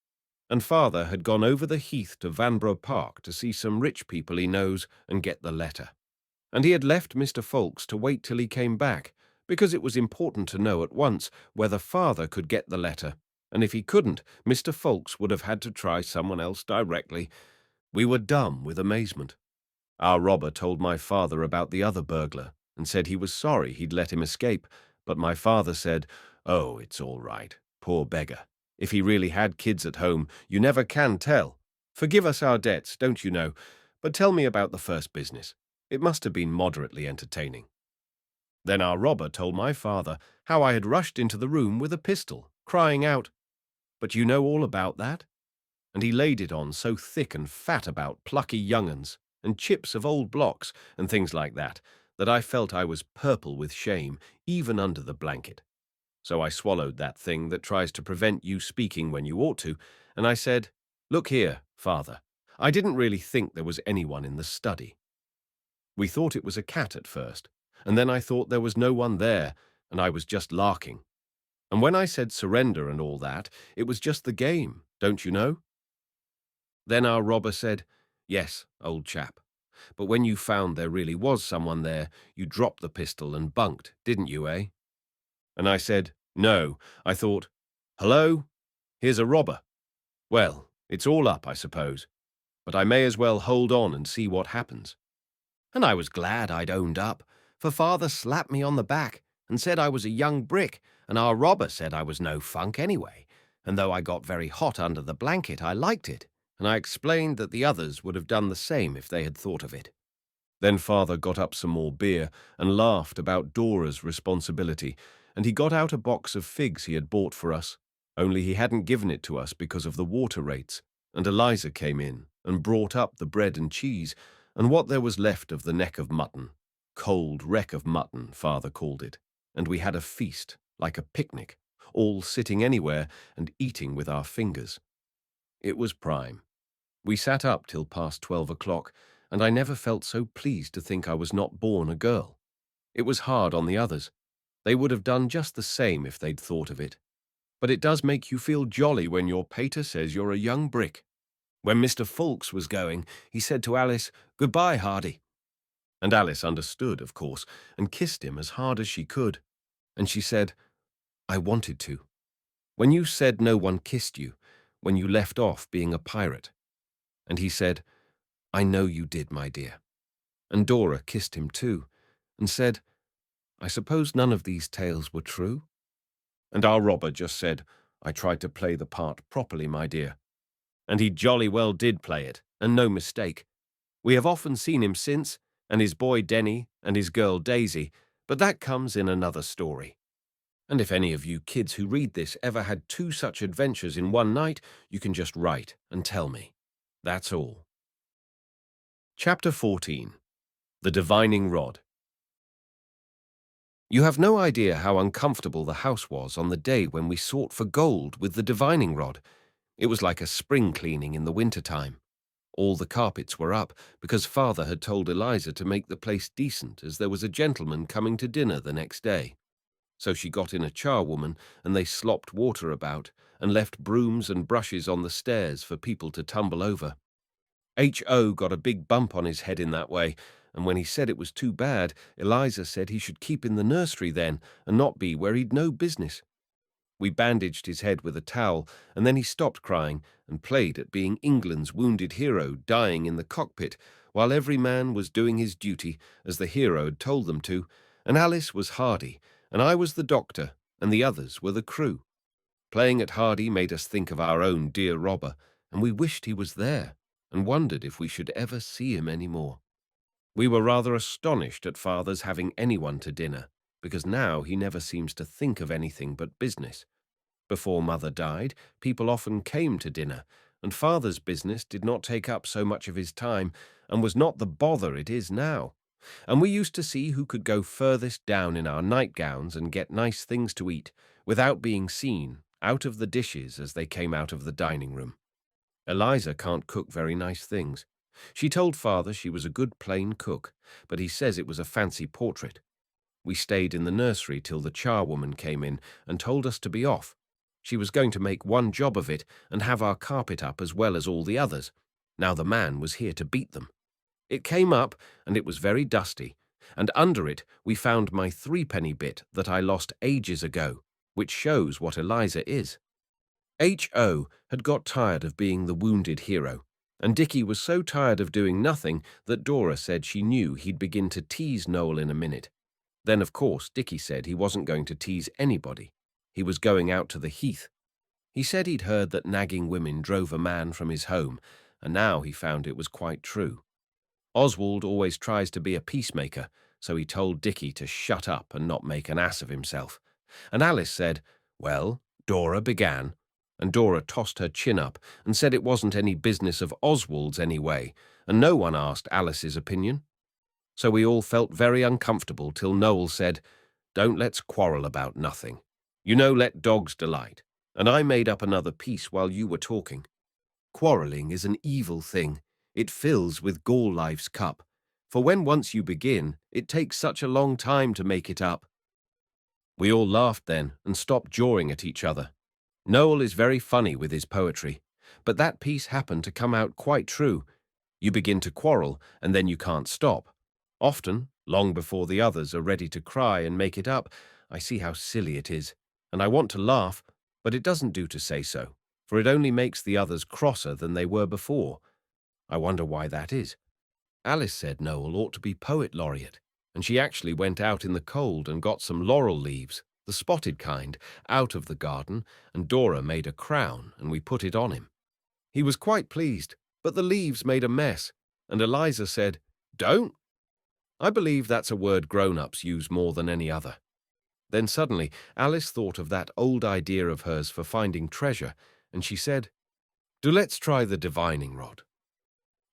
And Father had gone over the heath to Vanbrugh Park to see some rich people he knows and get the letter. And he had left Mr. Ffoulkes to wait till he came back, because it was important to know at once whether Father could get the letter, and if he couldn't, Mr. Ffoulkes would have had to try someone else directly. We were dumb with amazement. Our robber told my father about the other burglar, and said he was sorry he'd let him escape, but my father said, "Oh, it's all right, poor beggar. If he really had kids at home, you never can tell. Forgive us our debts, don't you know, but tell me about the first business. It must have been moderately entertaining." Then our robber told my father how I had rushed into the room with a pistol, crying out, "But you know all about that?" And he laid it on so thick and fat about plucky young-uns, and chips of old blocks, and things like that, that I felt I was purple with shame, even under the blanket. So I swallowed that thing that tries to prevent you speaking when you ought to, and I said, "Look here, Father, I didn't really think there was anyone in the study. We thought it was a cat at first, and then I thought there was no one there, and I was just larking. And when I said surrender and all that, it was just the game, don't you know?" Then our robber said, "Yes, old chap, but when you found there really was someone there, you dropped the pistol and bunked, didn't you, eh?" And I said, "No, I thought, hello, here's a robber. Well, it's all up, I suppose, but I may as well hold on and see what happens." And I was glad I'd owned up, for Father slapped me on the back and said I was a young brick, and our robber said I was no funk anyway, and though I got very hot under the blanket, I liked it, and I explained that the others would have done the same if they had thought of it. Then Father got up some more beer and laughed about Dora's responsibility, and he got out a box of figs he had bought for us, only he hadn't given it to us because of the water rates, and Eliza came in and brought up the bread and cheese, and what there was left of the neck of mutton. Cold wreck of mutton, Father called it, and we had a feast, like a picnic, all sitting anywhere and eating with our fingers. It was prime. We sat up till past 12 o'clock, and I never felt so pleased to think I was not born a girl. It was hard on the others. They would have done just the same if they'd thought of it. But it does make you feel jolly when your pater says you're a young brick. When Mr. Ffoulkes was going, he said to Alice, "Goodbye, Hardy." And Alice understood, of course, and kissed him as hard as she could. And she said, "I wanted to. When you said no one kissed you, when you left off being a pirate." And he said, "I know you did, my dear." And Dora kissed him too, and said, "I suppose none of these tales were true?" And our robber just said, "I tried to play the part properly, my dear." And he jolly well did play it, and no mistake. We have often seen him since, and his boy Denny, and his girl Daisy, but that comes in another story. And if any of you kids who read this ever had 2 such adventures in one night, you can just write and tell me. That's all. Chapter 14. The Divining Rod. You have no idea how uncomfortable the house was on the day when we sought for gold with the divining rod. It was like a spring cleaning in the winter-time. All the carpets were up because father had told Eliza to make the place decent as there was a gentleman coming to dinner the next day. So she got in a charwoman and they slopped water about and left brooms and brushes on the stairs for people to tumble over. H.O. got a big bump on his head in that way, and when he said it was too bad, Eliza said he should keep in the nursery then and not be where he'd no business. We bandaged his head with a towel, and then he stopped crying and played at being England's wounded hero dying in the cockpit, while every man was doing his duty as the hero had told them to, and Alice was Hardy, and I was the doctor, and the others were the crew. Playing at Hardy made us think of our own dear robber, and we wished he was there, and wondered if we should ever see him any more. We were rather astonished at father's having anyone to dinner, because now he never seems to think of anything but business. Before mother died, people often came to dinner, and father's business did not take up so much of his time and was not the bother it is now. And we used to see who could go furthest down in our nightgowns and get nice things to eat, without being seen, out of the dishes as they came out of the dining room. Eliza can't cook very nice things. She told father she was a good plain cook, but he says it was a fancy portrait. We stayed in the nursery till the charwoman came in and told us to be off. She was going to make one job of it and have our carpet up as well as all the others. Now the man was here to beat them. It came up, and it was very dusty, and under it we found my threepenny bit that I lost ages ago, which shows what Eliza is. H.O. had got tired of being the wounded hero, and Dickie was so tired of doing nothing that Dora said she knew he'd begin to tease Noel in a minute. Then, of course, Dickie said he wasn't going to tease anybody. He was going out to the heath. He said he'd heard that nagging women drove a man from his home, and now he found it was quite true. Oswald always tries to be a peacemaker, so he told Dickie to shut up and not make an ass of himself. And Alice said, "Well, Dora began," and Dora tossed her chin up and said it wasn't any business of Oswald's anyway, and no one asked Alice's opinion. So we all felt very uncomfortable till Noel said, "Don't let's quarrel about nothing. You know, let dogs delight." And I made up another piece while you were talking. Quarrelling is an evil thing. It fills with gall life's cup. For when once you begin, it takes such a long time to make it up. We all laughed then and stopped jawing at each other. Noel is very funny with his poetry, but that piece happened to come out quite true. You begin to quarrel, and then you can't stop. Often, long before the others are ready to cry and make it up, I see how silly it is, and I want to laugh, but it doesn't do to say so, for it only makes the others crosser than they were before. I wonder why that is. Alice said Noel ought to be poet laureate, and she actually went out in the cold and got some laurel leaves, the spotted kind, out of the garden, and Dora made a crown, and we put it on him. He was quite pleased, but the leaves made a mess, and Eliza said, "Don't." I believe that's a word grown-ups use more than any other. Then suddenly Alice thought of that old idea of hers for finding treasure, and she said, "Do let's try the divining rod."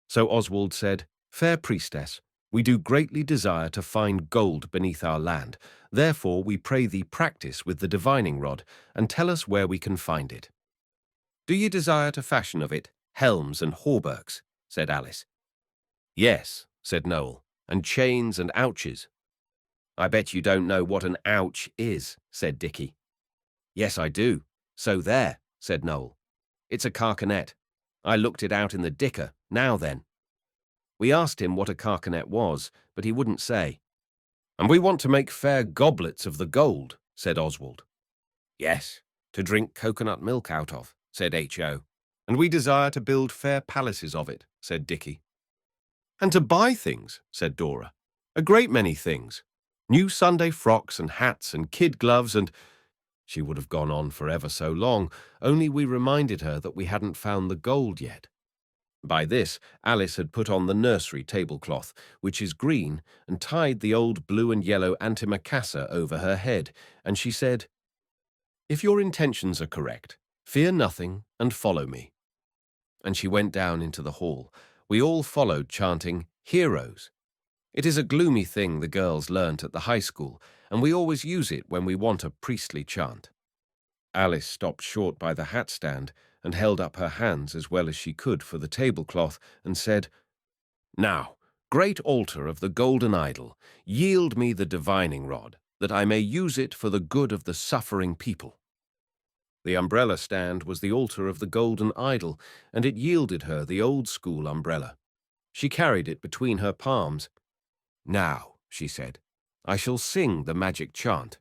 So Oswald said, "Fair priestess, we do greatly desire to find gold beneath our land. Therefore we pray thee practice with the divining rod, and tell us where we can find it." "Do ye desire to fashion of it helms and hauberks?" said Alice. "Yes," said Noel, "and chains and ouches." "I bet you don't know what an ouch is," said Dickie. "Yes, I do. So there," said Noel. "It's a carcanet. I looked it out in the dicker, now then." We asked him what a carcanet was, but he wouldn't say. "And we want to make fair goblets of the gold," said Oswald. "Yes, to drink coconut milk out of," said H.O. "And we desire to build fair palaces of it," said Dickie. "And to buy things," said Dora. "A great many things. New Sunday frocks and hats and kid gloves and—" She would have gone on for ever so long, only we reminded her that we hadn't found the gold yet. By this, Alice had put on the nursery tablecloth, which is green, and tied the old blue and yellow antimacassar over her head, and she said, "If your intentions are correct, fear nothing and follow me." And she went down into the hall. We all followed, chanting, "Heroes." It is a gloomy thing the girls learnt at the high school, and we always use it when we want a priestly chant. Alice stopped short by the hat stand, and held up her hands as well as she could for the tablecloth, and said, "Now, great altar of the golden idol, yield me the divining rod, that I may use it for the good of the suffering people." The umbrella stand was the altar of the golden idol, and it yielded her the old-school umbrella. She carried it between her palms. "Now," she said, "I shall sing the magic chant.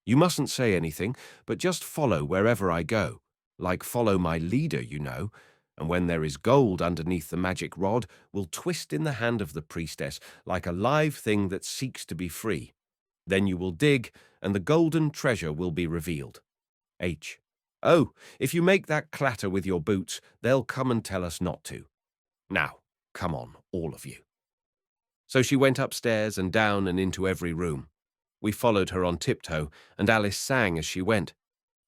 You mustn't say anything, but just follow wherever I go, like follow my leader, you know, and when there is gold underneath the magic rod, will twist in the hand of the priestess like a live thing that seeks to be free. Then you will dig, and the golden treasure will be revealed. H. Oh, if you make that clatter with your boots, they'll come and tell us not to. Now, come on, all of you." So she went upstairs and down and into every room. We followed her on tiptoe, and Alice sang as she went.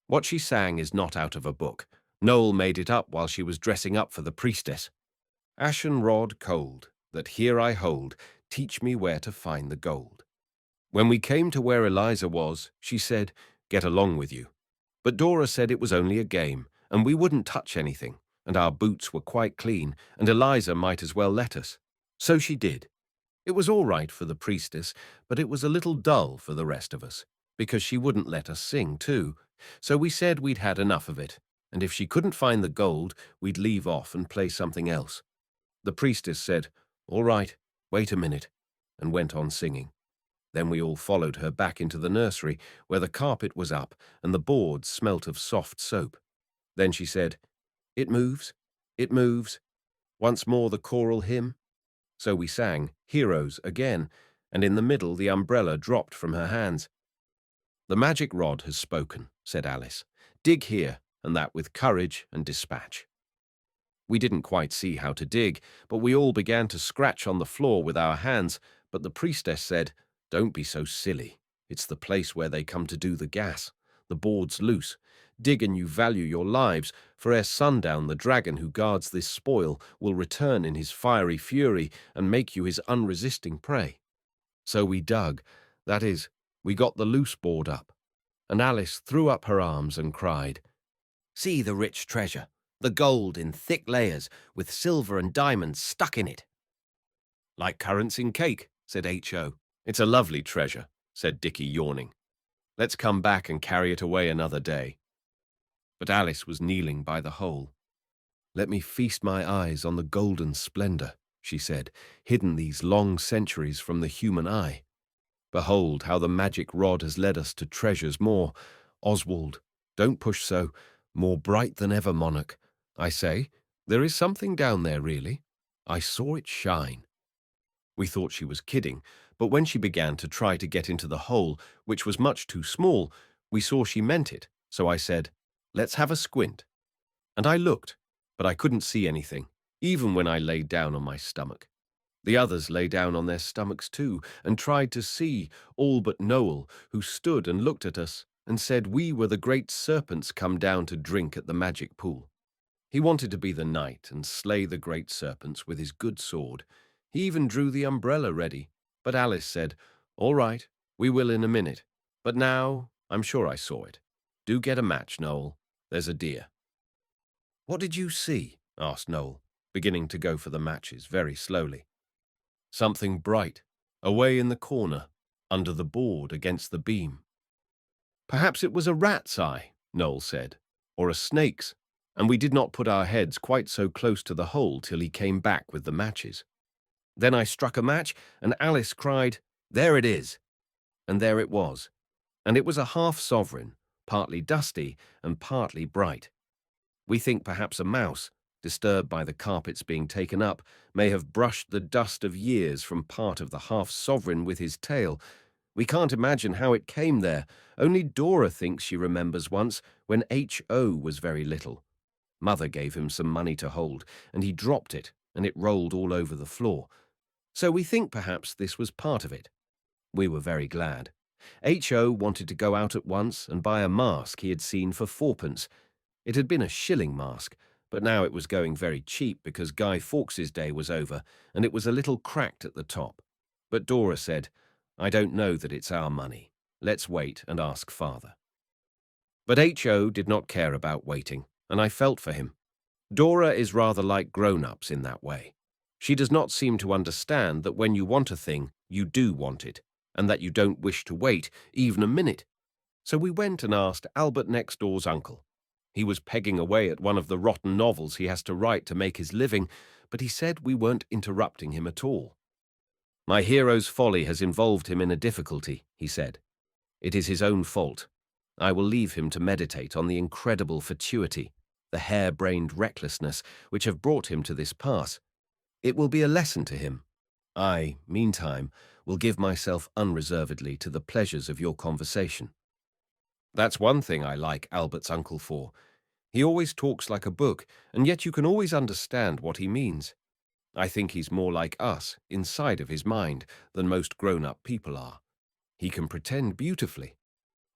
What she sang is not out of a book. Noel made it up while she was dressing up for the priestess. "Ashen rod cold, that here I hold, teach me where to find the gold." When we came to where Eliza was, she said, "Get along with you." But Dora said it was only a game, and we wouldn't touch anything, and our boots were quite clean, and Eliza might as well let us. So she did. It was all right for the priestess, but it was a little dull for the rest of us, because she wouldn't let us sing too. So we said we'd had enough of it, and if she couldn't find the gold, we'd leave off and play something else. The priestess said, "All right, wait a minute," and went on singing. Then we all followed her back into the nursery, where the carpet was up and the boards smelt of soft soap. Then she said, "It moves, it moves." Once more the choral hymn. So we sang "Heroes" again, and in the middle the umbrella dropped from her hands. "The magic rod has spoken," said Alice. "Dig here, and that with courage and dispatch." We didn't quite see how to dig, but we all began to scratch on the floor with our hands, but the priestess said, "Don't be so silly. It's the place where they come to do the gas. The board's loose. Dig and you value your lives, for ere sundown the dragon who guards this spoil will return in his fiery fury and make you his unresisting prey." So we dug. That is, we got the loose board up. And Alice threw up her arms and cried, "See the rich treasure, the gold in thick layers, with silver and diamonds stuck in it." "Like currants in cake," said H.O. "It's a lovely treasure," said Dickie, yawning. "Let's come back and carry it away another day." But Alice was kneeling by the hole. "Let me feast my eyes on the golden splendor," she said, "hidden these long centuries from the human eye. Behold how the magic rod has led us to treasures more. Oswald, don't push so, more bright than ever, monarch. I say, there is something down there, really. I saw it shine." We thought she was kidding, but when she began to try to get into the hole, which was much too small, we saw she meant it, so I said, "Let's have a squint." And I looked, but I couldn't see anything, even when I lay down on my stomach. The others lay down on their stomachs too, and tried to see, all but Noel, who stood and looked at us, and said we were the great serpents come down to drink at the magic pool. He wanted to be the knight and slay the great serpents with his good sword. He even drew the umbrella ready, but Alice said, "All right, we will in a minute, but now I'm sure I saw it. Do get a match, Noel. There's a dear." "What did you see?" asked Noel, beginning to go for the matches very slowly. "Something bright, away in the corner, under the board against the beam." "Perhaps it was a rat's eye," Noel said, "or a snake's, and we did not put our heads quite so close to the hole till he came back with the matches. Then I struck a match, and Alice cried, 'There it is!' And there it was, and it was a half-sovereign, partly dusty and partly bright. We think perhaps a mouse, disturbed by the carpets being taken up, may have brushed the dust of years from part of the half-sovereign with his tail. We can't imagine how it came there. Only Dora thinks she remembers once, when H.O. was very little. Mother gave him some money to hold, and he dropped it, and it rolled all over the floor. So we think perhaps this was part of it. We were very glad. H.O. wanted to go out at once and buy a mask he had seen for 4pence. It had been a shilling mask, but now it was going very cheap because Guy Fawkes's day was over, and it was a little cracked at the top. But Dora said, "I don't know that it's our money. Let's wait and ask father." But H.O. did not care about waiting, and I felt for him. Dora is rather like grown-ups in that way. She does not seem to understand that when you want a thing, you do want it, and that you don't wish to wait even a minute. So we went and asked Albert next door's uncle. He was pegging away at one of the rotten novels he has to write to make his living, but he said we weren't interrupting him at all. My hero's folly has involved him in a difficulty, he said. It is his own fault. I will leave him to meditate on the incredible fatuity, the hare-brained recklessness which have brought him to this pass. It will be a lesson to him. I, meantime, will give myself unreservedly to the pleasures of your conversation. That's one thing I like Albert's uncle for. He always talks like a book, and yet you can always understand what he means. I think he's more like us, inside of his mind, than most grown-up people are. He can pretend beautifully.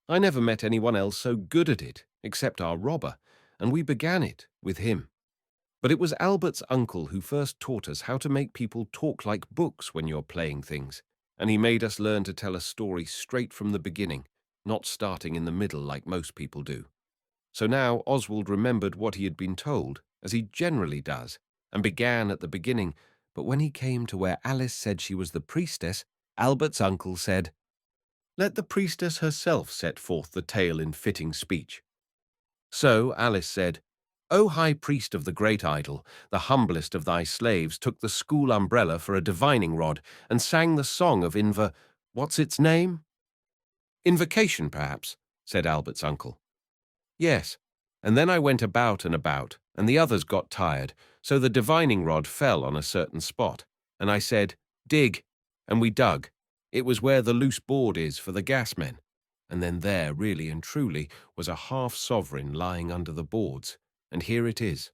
I never met anyone else so good at it, except our robber, and we began it with him. But it was Albert's uncle who first taught us how to make people talk like books when you're playing things, and he made us learn to tell a story straight from the beginning, not starting in the middle like most people do. So now Oswald remembered what he had been told, as he generally does, and began at the beginning, but when he came to where Alice said she was the priestess, Albert's uncle said, "Let the priestess herself set forth the tale in fitting speech." So Alice said, "O high priest of the great idol, the humblest of thy slaves took the school umbrella for a divining rod and sang the song of what's its name?" "Invocation, perhaps," said Albert's uncle. "Yes, and then I went about and about, and the others got tired, so the divining rod fell on a certain spot, and I said, 'Dig,' and we dug. It was where the loose board is for the gas men, and then there, really and truly, was a half-sovereign lying under the boards, and here it is."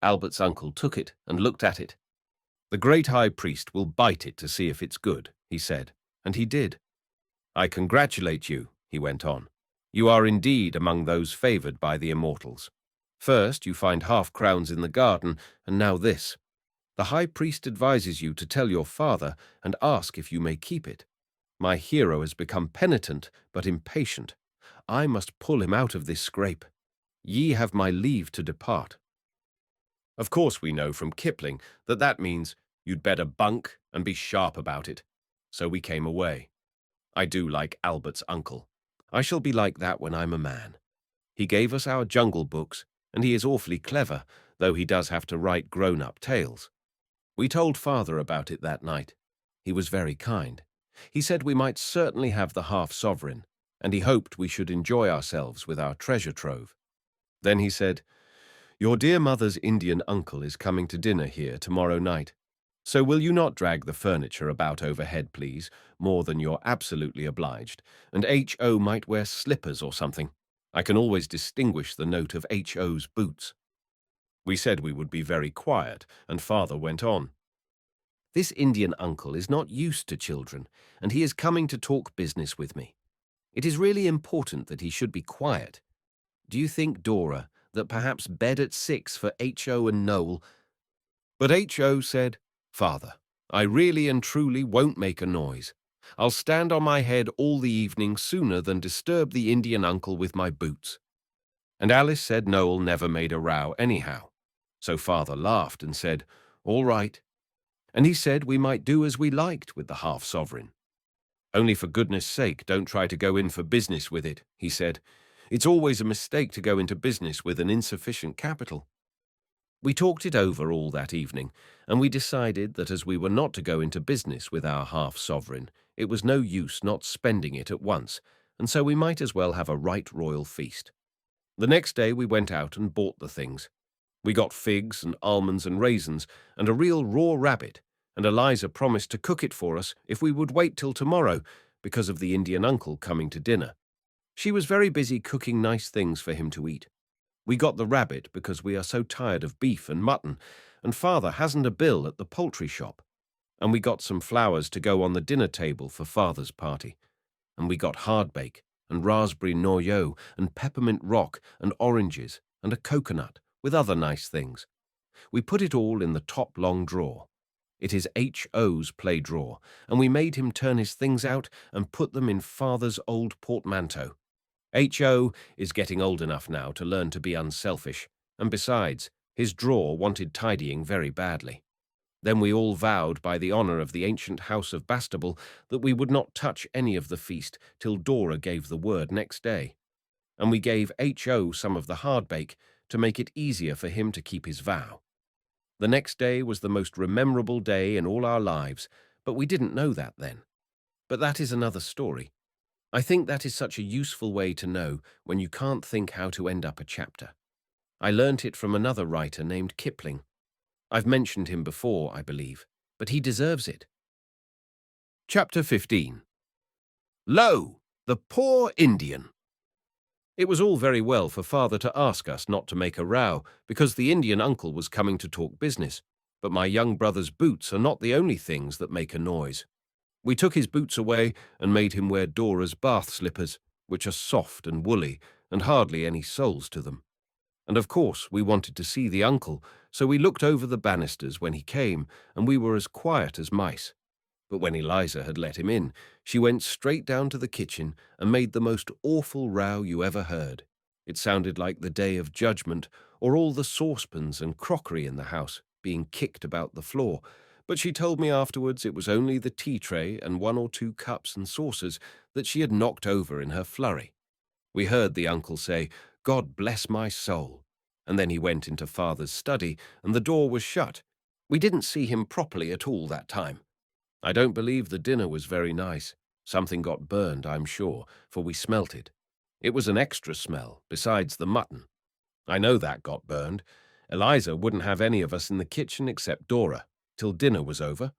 Albert's uncle took it and looked at it. "The great high priest will bite it to see if it's good," he said, and he did. "I congratulate you," he went on. "You are indeed among those favored by the immortals. First, you find half-crowns in the garden, and now this. The high priest advises you to tell your father and ask if you may keep it. My hero has become penitent but impatient. I must pull him out of this scrape. Ye have my leave to depart." Of course we know from Kipling that that means you'd better bunk and be sharp about it. So we came away. I do like Albert's uncle. I shall be like that when I'm a man. He gave us our jungle books, and he is awfully clever, though he does have to write grown-up tales. We told father about it that night. He was very kind. He said we might certainly have the half-sovereign, and he hoped we should enjoy ourselves with our treasure trove. Then he said, "Your dear mother's Indian uncle is coming to dinner here tomorrow night. So will you not drag the furniture about overhead, please, more than you're absolutely obliged, and H.O. might wear slippers or something. I can always distinguish the note of H.O.'s boots." We said we would be very quiet, and father went on. "This Indian uncle is not used to children, and he is coming to talk business with me. It is really important that he should be quiet. Do you think, Dora, that perhaps bed at 6 for H.O. and Noel—" But H.O. said, "Father, I really and truly won't make a noise. I'll stand on my head all the evening sooner than disturb the Indian uncle with my boots." And Alice said Noel never made a row anyhow. So father laughed and said, "All right." And he said we might do as we liked with the half-sovereign. "Only for goodness sake, don't try to go in for business with it," he said. "It's always a mistake to go into business with an insufficient capital." We talked it over all that evening, and we decided that as we were not to go into business with our half-sovereign, it was no use not spending it at once, and so we might as well have a right royal feast. The next day we went out and bought the things. We got figs and almonds and raisins and a real raw rabbit, and Eliza promised to cook it for us if we would wait till tomorrow, because of the Indian uncle coming to dinner. She was very busy cooking nice things for him to eat. We got the rabbit because we are so tired of beef and mutton, and father hasn't a bill at the poultry shop. And we got some flowers to go on the dinner table for father's party. And we got hardbake and raspberry noyeau and peppermint rock and oranges and a coconut with other nice things. We put it all in the top long drawer. It is H.O.'s play drawer, and we made him turn his things out and put them in father's old portmanteau. H.O. is getting old enough now to learn to be unselfish, and besides, His drawer wanted tidying very badly. Then we all vowed by the honour of the ancient house of Bastable that we would not touch any of the feast till Dora gave the word next day. And we gave H.O. some of the hardbake to make it easier for him to keep his vow. The next day was the most memorable day in all our lives, but we didn't know that then. But that is another story. I think that is such a useful way to know when you can't think how to end up a chapter. I learnt it from another writer named Kipling. I've mentioned him before, I believe, but he deserves it. Chapter 15. Lo, the poor Indian! It was all very well for Father to ask us not to make a row, because the Indian uncle was coming to talk business, but my young brother's boots are not the only things that make a noise. We took his boots away and made him wear Dora's bath slippers, which are soft and woolly and hardly any soles to them. And of course we wanted to see the uncle, so we looked over the banisters when he came, and we were as quiet as mice. But when Eliza had let him in, she went straight down to the kitchen and made the most awful row you ever heard. It sounded like the Day of Judgment, or all the saucepans and crockery in the house being kicked about the floor, but she told me afterwards it was only the tea tray and 1 or 2 cups and saucers that she had knocked over in her flurry. We heard the uncle say, "God bless my soul," and then he went into Father's study, and the door was shut. We didn't see him properly at all that time. I don't believe the dinner was very nice. Something got burned, I'm sure, for we smelt it. It was an extra smell, besides the mutton. I know that got burned. Eliza wouldn't have any of us in the kitchen except Dora, till dinner was over.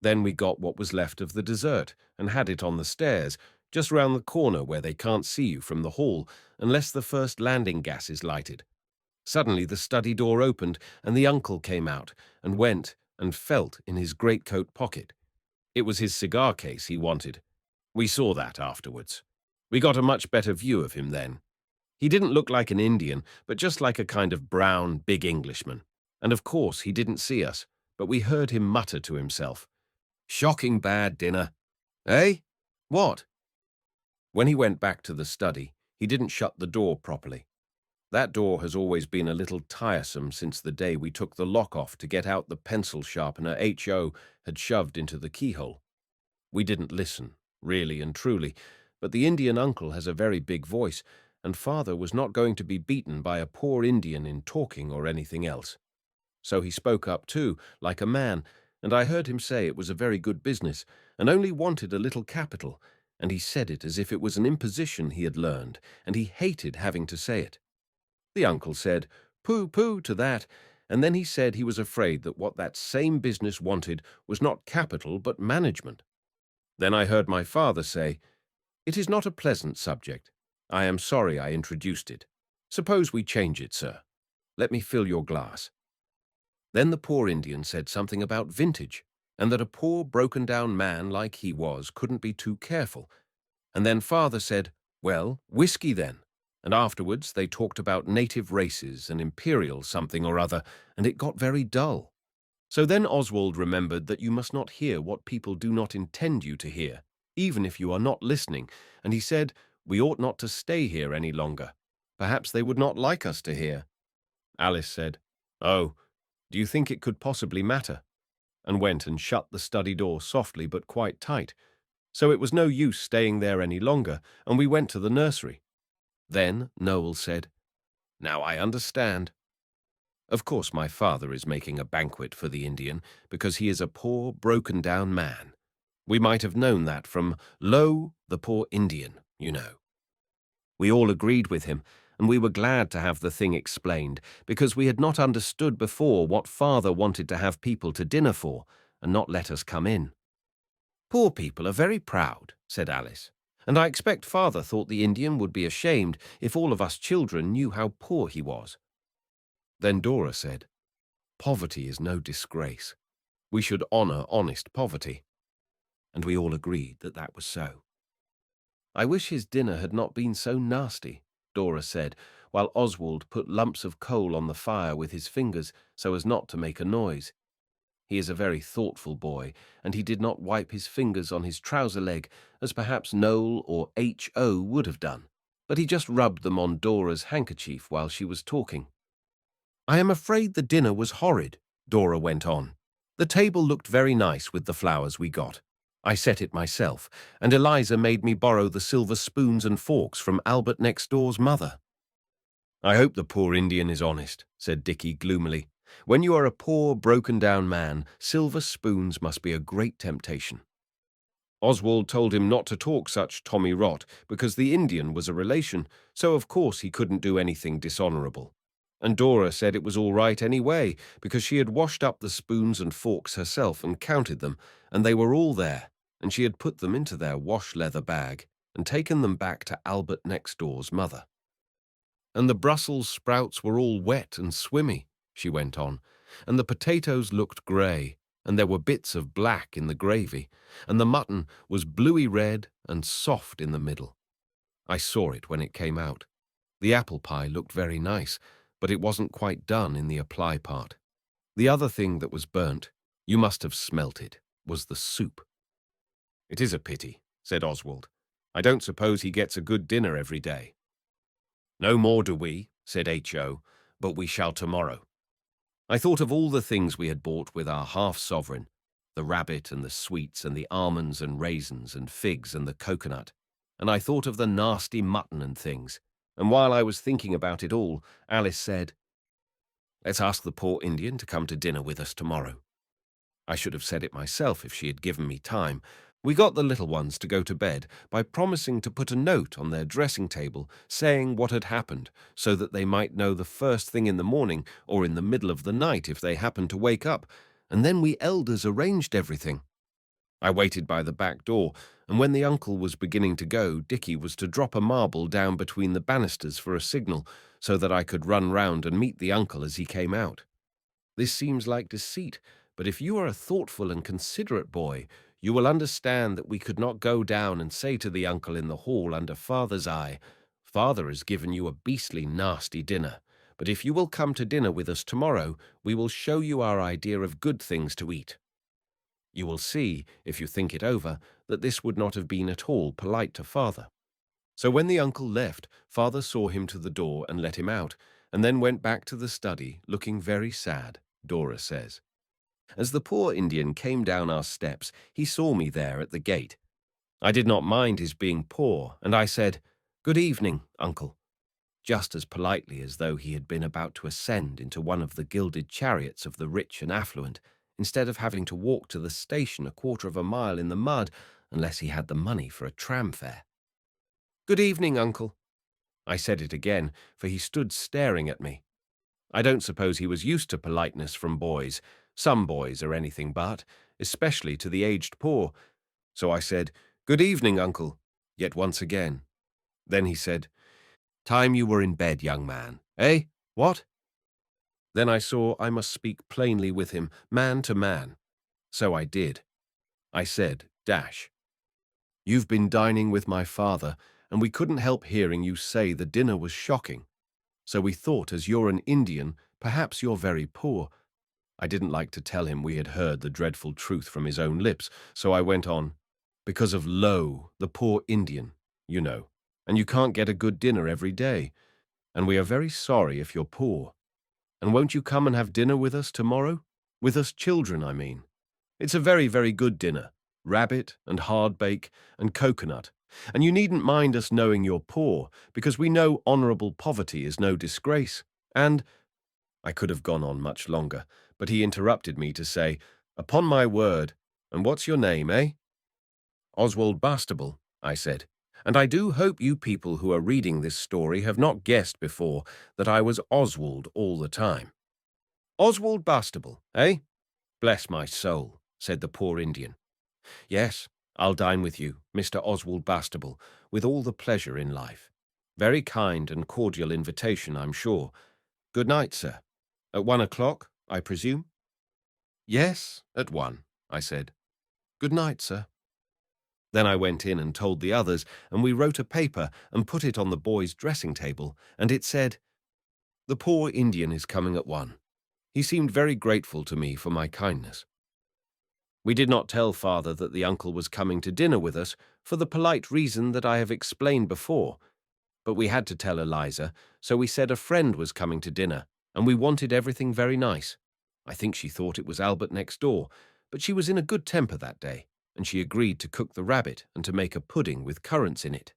Then we got what was left of the dessert and had it on the stairs, just round the corner where they can't see you from the hall unless the first landing gas is lighted. Suddenly the study door opened and the uncle came out and went and felt in his greatcoat pocket. It was his cigar case he wanted. We saw that afterwards. We got a much better view of him then. He didn't look like an Indian, but just like a kind of brown, big Englishman. And of course he didn't see us, but we heard him mutter to himself, "Shocking bad dinner." Eh? What? When he went back to the study, he didn't shut the door properly. That door has always been a little tiresome since the day we took the lock off to get out the pencil sharpener H.O. had shoved into the keyhole. We didn't listen, really and truly, but the Indian uncle has a very big voice, and Father was not going to be beaten by a poor Indian in talking or anything else. So he spoke up too, like a man, and I heard him say it was a very good business, and only wanted a little capital, and he said it as if it was an imposition he had learned, and he hated having to say it. The uncle said, "Pooh, pooh to that," and then he said he was afraid that what that same business wanted was not capital but management. Then I heard my father say, "It is not a pleasant subject. I am sorry I introduced it. Suppose we change it, sir. Let me fill your glass." Then the poor Indian said something about vintage, and that a poor broken-down man like he was couldn't be too careful. And then Father said, "Well, whiskey then." And afterwards they talked about native races and imperial something or other, and it got very dull. So then Oswald remembered that you must not hear what people do not intend you to hear, even if you are not listening, and he said we ought not to stay here any longer. Perhaps they would not like us to hear. Alice said, "Oh, do you think it could possibly matter?" and went and shut the study door softly but quite tight. So it was no use staying there any longer, and we went to the nursery. Then Noel said, "Now I understand." Of course my father is making a banquet for the Indian because he is a poor, broken-down man. We might have known that from "Lo, the poor Indian," you know. We all agreed with him, and we were glad to have the thing explained because we had not understood before what Father wanted to have people to dinner for and not let us come in. "Poor people are very proud," said Alice, "and I expect Father thought the Indian would be ashamed if all of us children knew how poor he was." Then Dora said, "Poverty is no disgrace. We should honor honest poverty." And we all agreed that that was so. "I wish his dinner had not been so nasty," Dora said, while Oswald put lumps of coal on the fire with his fingers so as not to make a noise. He is a very thoughtful boy, and he did not wipe his fingers on his trouser leg, as perhaps Noel or H.O. would have done, but he just rubbed them on Dora's handkerchief while she was talking. I am afraid the dinner was horrid, Dora went on. The table looked very nice with the flowers we got. I set it myself, and Eliza made me borrow the silver spoons and forks from Albert next door's mother. I hope the poor Indian is honest, said Dickie gloomily. When you are a poor, broken-down man, silver spoons must be a great temptation. Oswald told him not to talk such tommy rot because the Indian was a relation, so of course he couldn't do anything dishonourable. And Dora said it was all right anyway, because she had washed up the spoons and forks herself and counted them, and they were all there, and she had put them into their wash-leather bag and taken them back to Albert next door's mother. And the Brussels sprouts were all wet and swimmy, she went on, and the potatoes looked grey, and there were bits of black in the gravy, and the mutton was bluey red and soft in the middle. I saw it when it came out. The apple pie looked very nice, but it wasn't quite done in the apply part. The other thing that was burnt, you must have smelt it, was the soup. It is a pity, said Oswald. I don't suppose he gets a good dinner every day. No more do we, said H.O., but we shall tomorrow. I thought of all the things we had bought with our half-sovereign, the rabbit and the sweets and the almonds and raisins and figs and the coconut, and I thought of the nasty mutton and things, and while I was thinking about it all, Alice said, Let's ask the poor Indian to come to dinner with us tomorrow. I should have said it myself if she had given me time. We got the little ones to go to bed by promising to put a note on their dressing table saying what had happened so that they might know the first thing in the morning or in the middle of the night if they happened to wake up, and then we elders arranged everything. I waited by the back door, and when the uncle was beginning to go, Dickie was to drop a marble down between the banisters for a signal so that I could run round and meet the uncle as he came out. This seems like deceit, but if you are a thoughtful and considerate boy, you will understand that we could not go down and say to the uncle in the hall under Father's eye, Father has given you a beastly nasty dinner, but if you will come to dinner with us tomorrow, we will show you our idea of good things to eat. You will see, if you think it over, that this would not have been at all polite to Father. So when the uncle left, Father saw him to the door and let him out, and then went back to the study, looking very sad, Dora says. As the poor Indian came down our steps, he saw me there at the gate. I did not mind his being poor, and I said, Good evening, uncle, just as politely as though he had been about to ascend into one of the gilded chariots of the rich and affluent, instead of having to walk to the station 1/4 of a mile in the mud unless he had the money for a tram fare. Good evening, uncle. I said it again, for he stood staring at me. I don't suppose he was used to politeness from boys. Some boys are anything but, especially to the aged poor. So I said, Good evening, uncle, yet once again. Then he said, Time you were in bed, young man. Eh? What? Then I saw I must speak plainly with him, man to man. So I did. I said, You've been dining with my father, and we couldn't help hearing you say the dinner was shocking. So we thought, as you're an Indian, perhaps you're very poor. I didn't like to tell him we had heard the dreadful truth from his own lips, so I went on, Because of Lowe, the poor Indian, you know, and you can't get a good dinner every day, and we are very sorry if you're poor. And won't you come and have dinner with us tomorrow? With us children, I mean. It's a very, very good dinner, rabbit and hardbake and coconut, and you needn't mind us knowing you're poor, because we know honourable poverty is no disgrace, and— I could have gone on much longer, but he interrupted me to say, Upon my word, and what's your name, eh? Oswald Bastable, I said, and I do hope you people who are reading this story have not guessed before that I was Oswald all the time. Oswald Bastable, eh? Bless my soul, said the poor Indian. Yes, I'll dine with you, Mr. Oswald Bastable, with all the pleasure in life. Very kind and cordial invitation, I'm sure. Good night, sir. At 1 o'clock, I presume? Yes, at 1, I said. Good night, sir. Then I went in and told the others, and we wrote a paper and put it on the boys' dressing table, and it said, The poor Indian is coming at 1. He seemed very grateful to me for my kindness. We did not tell Father that the uncle was coming to dinner with us for the polite reason that I have explained before, but we had to tell Eliza, so we said a friend was coming to dinner, and we wanted everything very nice. I think she thought it was Albert next door, but she was in a good temper that day, and she agreed to cook the rabbit and to make a pudding with currants in it.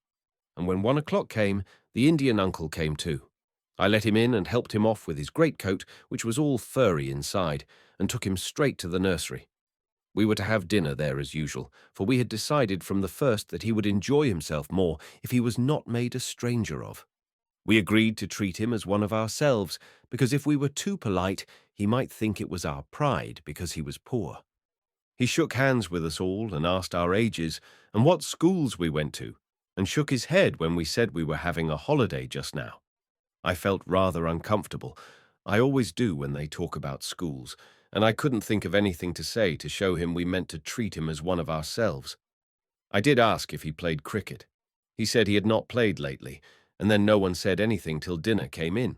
And when 1 o'clock came, the Indian uncle came too. I let him in and helped him off with his greatcoat, which was all furry inside, and took him straight to the nursery. We were to have dinner there as usual, for we had decided from the first that he would enjoy himself more if he was not made a stranger of. We agreed to treat him as one of ourselves, because if we were too polite, he might think it was our pride because he was poor. He shook hands with us all and asked our ages and what schools we went to, and shook his head when we said we were having a holiday just now. I felt rather uncomfortable. I always do when they talk about schools, and I couldn't think of anything to say to show him we meant to treat him as one of ourselves. I did ask if he played cricket. He said he had not played lately, and then no one said anything till dinner came in.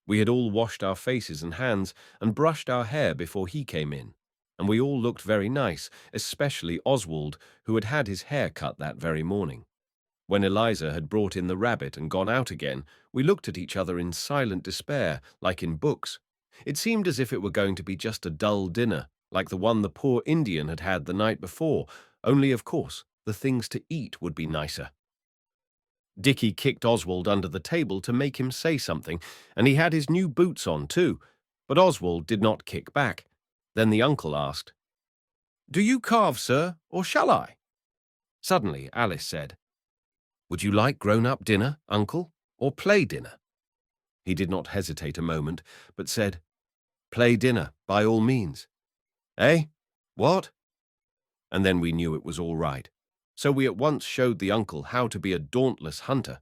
We had all washed our faces and hands and brushed our hair before he came in, and we all looked very nice, especially Oswald, who had had his hair cut that very morning. When Eliza had brought in the rabbit and gone out again, we looked at each other in silent despair, like in books. It seemed as if it were going to be just a dull dinner, like the one the poor Indian had had the night before, only, of course, the things to eat would be nicer. Dickie kicked Oswald under the table to make him say something, and he had his new boots on too, but Oswald did not kick back. Then the uncle asked, "Do you carve, sir, or shall I?" Suddenly Alice said, "Would you like grown-up dinner, uncle, or play dinner?" He did not hesitate a moment, but said, "Play dinner, by all means." "Eh? What?" And then we knew it was all right. So we at once showed the uncle how to be a dauntless hunter.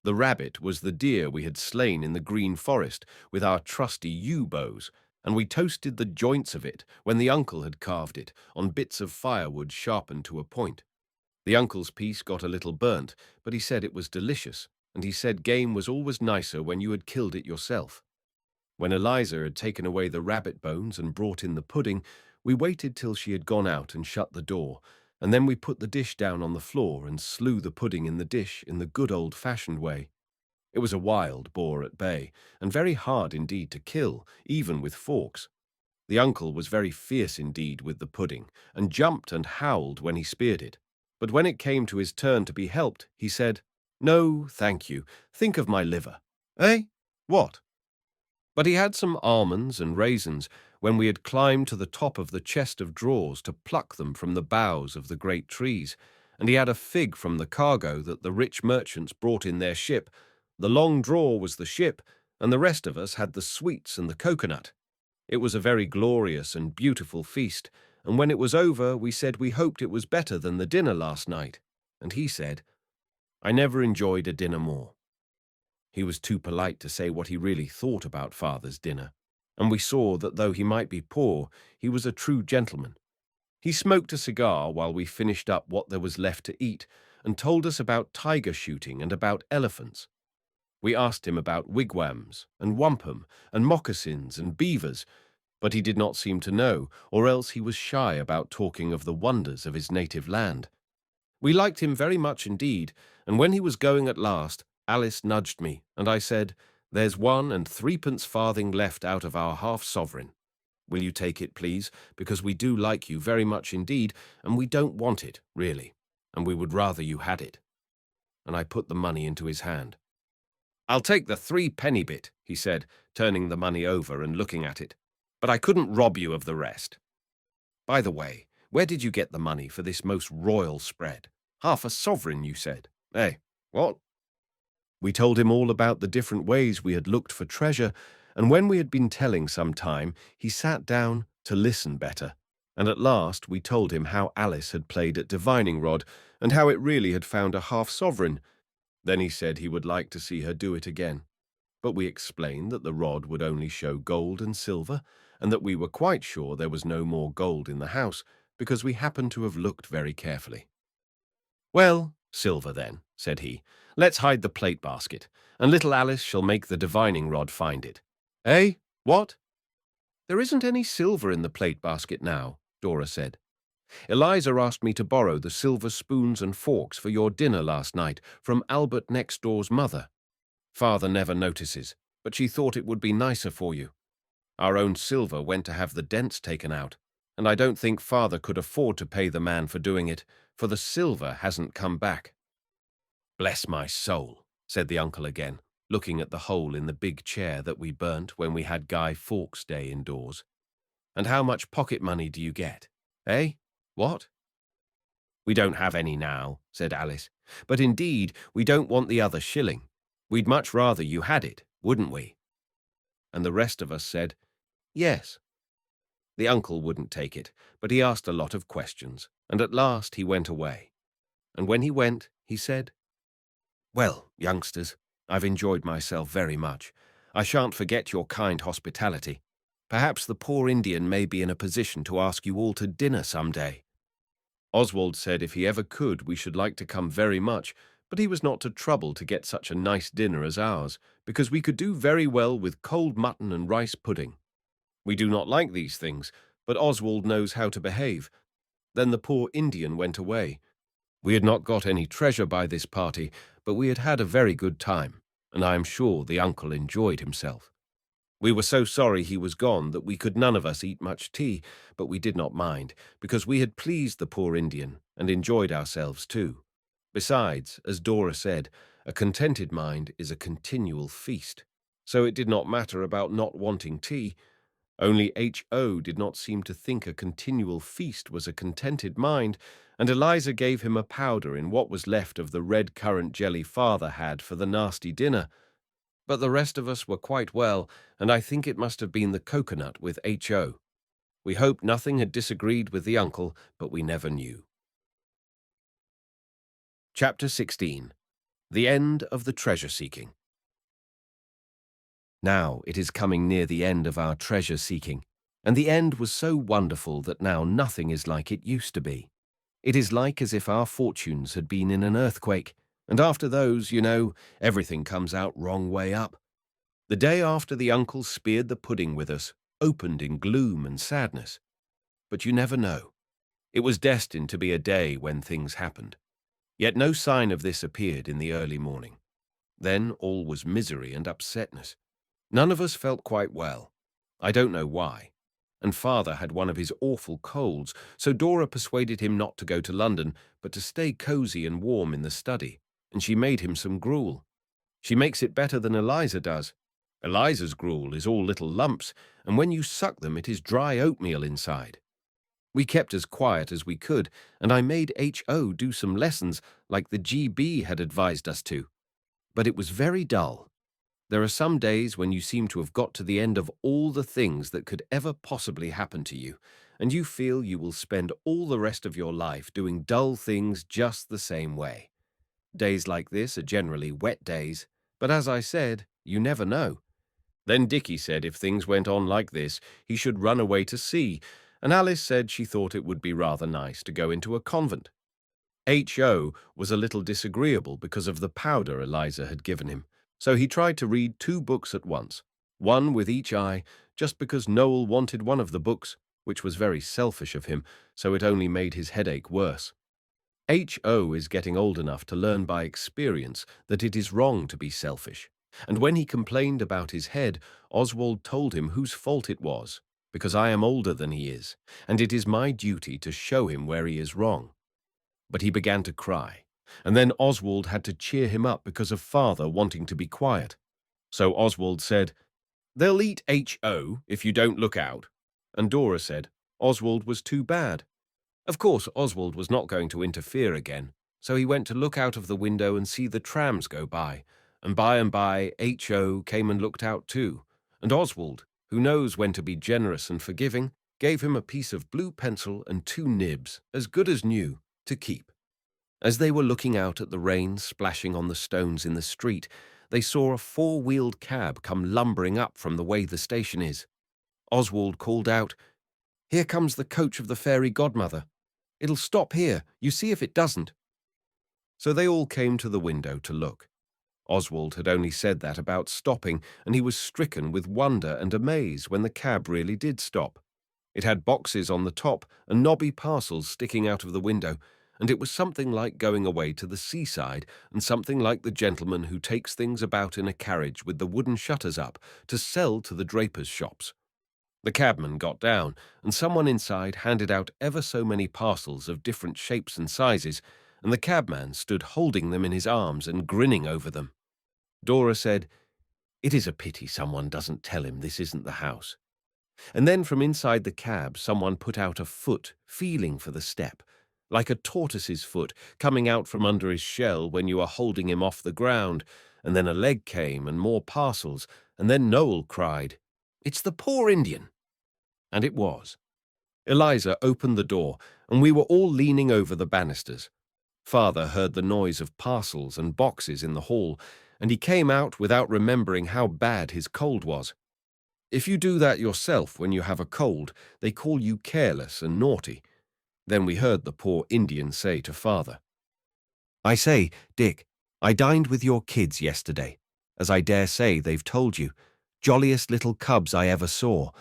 The rabbit was the deer we had slain in the green forest with our trusty yew bows, and we toasted the joints of it when the uncle had carved it on bits of firewood sharpened to a point. The uncle's piece got a little burnt, but he said it was delicious, and he said game was always nicer when you had killed it yourself. When Eliza had taken away the rabbit bones and brought in the pudding, we waited till she had gone out and shut the door, and then we put the dish down on the floor and slew the pudding in the dish in the good old-fashioned way. It was a wild boar at bay, and very hard indeed to kill, even with forks. The uncle was very fierce indeed with the pudding, and jumped and howled when he speared it. But when it came to his turn to be helped, he said, "No, thank you. Think of my liver." "Eh? What?" But he had some almonds and raisins when we had climbed to the top of the chest of drawers to pluck them from the boughs of the great trees, and he had a fig from the cargo that the rich merchants brought in their ship. The long drawer was the ship, and the rest of us had the sweets and the coconut. It was a very glorious and beautiful feast, and when it was over we said we hoped it was better than the dinner last night, and he said, "I never enjoyed a dinner more." He was too polite to say what he really thought about father's dinner, and we saw that though he might be poor, he was a true gentleman. He smoked a cigar while we finished up what there was left to eat, and told us about tiger shooting and about elephants. We asked him about wigwams and wampum and moccasins and beavers, but he did not seem to know, or else he was shy about talking of the wonders of his native land. We liked him very much indeed, and when he was going at last, Alice nudged me, and I said, "There's 1 and 3 farthing left out of our half-sovereign. Will you take it, please, because we do like you very much indeed, and we don't want it, really, and we would rather you had it." And I put the money into his hand. "I'll take the 3-penny bit," he said, turning the money over and looking at it, "but I couldn't rob you of the rest. By the way, where did you get the money for this most royal spread? Half a sovereign, you said. Eh, what?" We told him all about the different ways we had looked for treasure, and when we had been telling some time, he sat down to listen better, and at last we told him how Alice had played at divining rod, and how it really had found a half-sovereign. Then he said he would like to see her do it again. But we explained that the rod would only show gold and silver, and that we were quite sure there was no more gold in the house, because we happened to have looked very carefully. "Well, silver then," said he. "Let's hide the plate basket, and little Alice shall make the divining rod find it." "Eh? What?" "There isn't any silver in the plate basket now," Dora said. "Eliza asked me to borrow the silver spoons and forks for your dinner last night from Albert next door's mother. Father never notices, but she thought it would be nicer for you. Our own silver went to have the dents taken out, and I don't think Father could afford to pay the man for doing it, for the silver hasn't come back." "Bless my soul," said the uncle again, looking at the hole in the big chair that we burnt when we had Guy Fawkes Day indoors. "And how much pocket money do you get? Eh? What?" "We don't have any now," said Alice. "But indeed, we don't want the other shilling. We'd much rather you had it, wouldn't we?" And the rest of us said, "Yes." The uncle wouldn't take it, but he asked a lot of questions, and at last he went away. And when he went, he said, "Well, youngsters, I've enjoyed myself very much. I shan't forget your kind hospitality. Perhaps the poor Indian may be in a position to ask you all to dinner some day." Oswald said if he ever could, we should like to come very much, but he was not to trouble to get such a nice dinner as ours, because we could do very well with cold mutton and rice pudding. We do not like these things, but Oswald knows how to behave. Then the poor Indian went away. We had not got any treasure by this party, but we had had a very good time, and I am sure the uncle enjoyed himself. We were so sorry he was gone that we could none of us eat much tea, but we did not mind, because we had pleased the poor Indian and enjoyed ourselves too. Besides, as Dora said, a contented mind is a continual feast, so it did not matter about not wanting tea. Only H.O. did not seem to think a continual feast was a contented mind, and Eliza gave him a powder in what was left of the red currant jelly Father had for the nasty dinner. But the rest of us were quite well, and I think it must have been the coconut with H.O. We hoped nothing had disagreed with the uncle, but we never knew. Chapter 16. The End of the Treasure-Seeking. Now it is coming near the end of our treasure-seeking, and the end was so wonderful that now nothing is like it used to be. It is like as if our fortunes had been in an earthquake, and after those, you know, everything comes out wrong way up. The day after the uncle speared the pudding with us opened in gloom and sadness. But you never know. It was destined to be a day when things happened. Yet no sign of this appeared in the early morning. Then all was misery and upsetness. None of us felt quite well. I don't know why. And Father had one of his awful colds, so Dora persuaded him not to go to London, but to stay cosy and warm in the study, and she made him some gruel. She makes it better than Eliza does. Eliza's gruel is all little lumps, and when you suck them it is dry oatmeal inside. We kept as quiet as we could, and I made H.O. do some lessons like the G.B. had advised us to. But it was very dull. There are some days when you seem to have got to the end of all the things that could ever possibly happen to you, and you feel you will spend all the rest of your life doing dull things just the same way. Days like this are generally wet days, but as I said, you never know. Then Dickie said if things went on like this, he should run away to sea, and Alice said she thought it would be rather nice to go into a convent. H.O. was a little disagreeable because of the powder Eliza had given him, so he tried to read 2 books at once, one with each eye, just because Noel wanted one of the books, which was very selfish of him, so it only made his headache worse. H.O. is getting old enough to learn by experience that it is wrong to be selfish, and when he complained about his head, Oswald told him whose fault it was, because I am older than he is, and it is my duty to show him where he is wrong. But he began to cry, and then Oswald had to cheer him up because of Father wanting to be quiet. So Oswald said, "They'll eat H.O. if you don't look out," and Dora said Oswald was too bad. Of course, Oswald was not going to interfere again, so he went to look out of the window and see the trams go by, and by H.O. came and looked out too, and Oswald, who knows when to be generous and forgiving, gave him a piece of blue pencil and 2 nibs, as good as new, to keep. As they were looking out at the rain splashing on the stones in the street, they saw a 4-wheeled cab come lumbering up from the way the station is. Oswald called out, "Here comes the coach of the fairy godmother. It'll stop here, you see if it doesn't." So they all came to the window to look. Oswald had only said that about stopping, and he was stricken with wonder and amaze when the cab really did stop. It had boxes on the top and knobby parcels sticking out of the window, and it was something like going away to the seaside, and something like the gentleman who takes things about in a carriage with the wooden shutters up to sell to the drapers' shops. The cabman got down, and someone inside handed out ever so many parcels of different shapes and sizes, and the cabman stood holding them in his arms and grinning over them. Dora said, "It is a pity someone doesn't tell him this isn't the house." And then from inside the cab someone put out a foot, feeling for the step, like a tortoise's foot coming out from under his shell when you are holding him off the ground, and then a leg came and more parcels, and then Noel cried, "It's the poor Indian!" And it was. Eliza opened the door, and we were all leaning over the banisters. Father heard the noise of parcels and boxes in the hall, and he came out without remembering how bad his cold was. If you do that yourself when you have a cold, they call you careless and naughty. Then we heard the poor Indian say to Father, "I say, Dick, I dined with your kids yesterday, as I dare say they've told you. Jolliest little cubs I ever saw.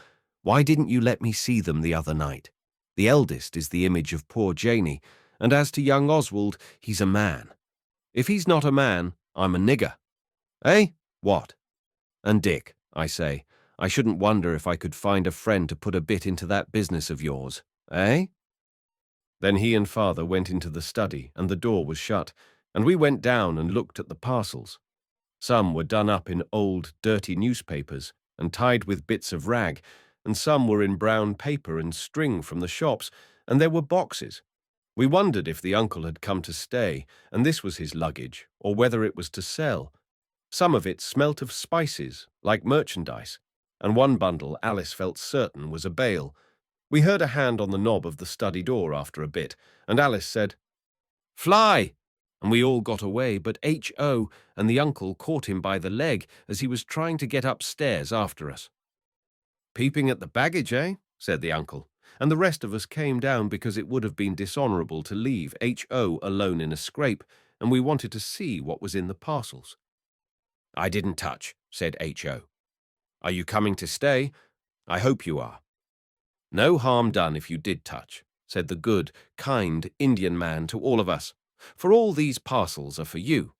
Why didn't you let me see them the other night? The eldest is the image of poor Janey, and as to young Oswald, he's a man. If he's not a man, I'm a nigger. Eh? What? And Dick, I say, I shouldn't wonder if I could find a friend to put a bit into that business of yours. Eh?" Then he and Father went into the study, and the door was shut, and we went down and looked at the parcels. Some were done up in old, dirty newspapers and tied with bits of rag, and some were in brown paper and string from the shops, and there were boxes. We wondered if the uncle had come to stay, and this was his luggage, or whether it was to sell. Some of it smelt of spices, like merchandise, and one bundle Alice felt certain was a bale. We heard a hand on the knob of the study door after a bit, and Alice said, "Fly!" And we all got away, but H.O. and the uncle caught him by the leg as he was trying to get upstairs after us. "Peeping at the baggage, eh?" said the uncle, and the rest of us came down because it would have been dishonourable to leave H.O. alone in a scrape, and we wanted to see what was in the parcels. "I didn't touch," said H.O. "Are you coming to stay? I hope you are." "No harm done if you did touch," said the good, kind Indian man to all of us, "for all these parcels are for you.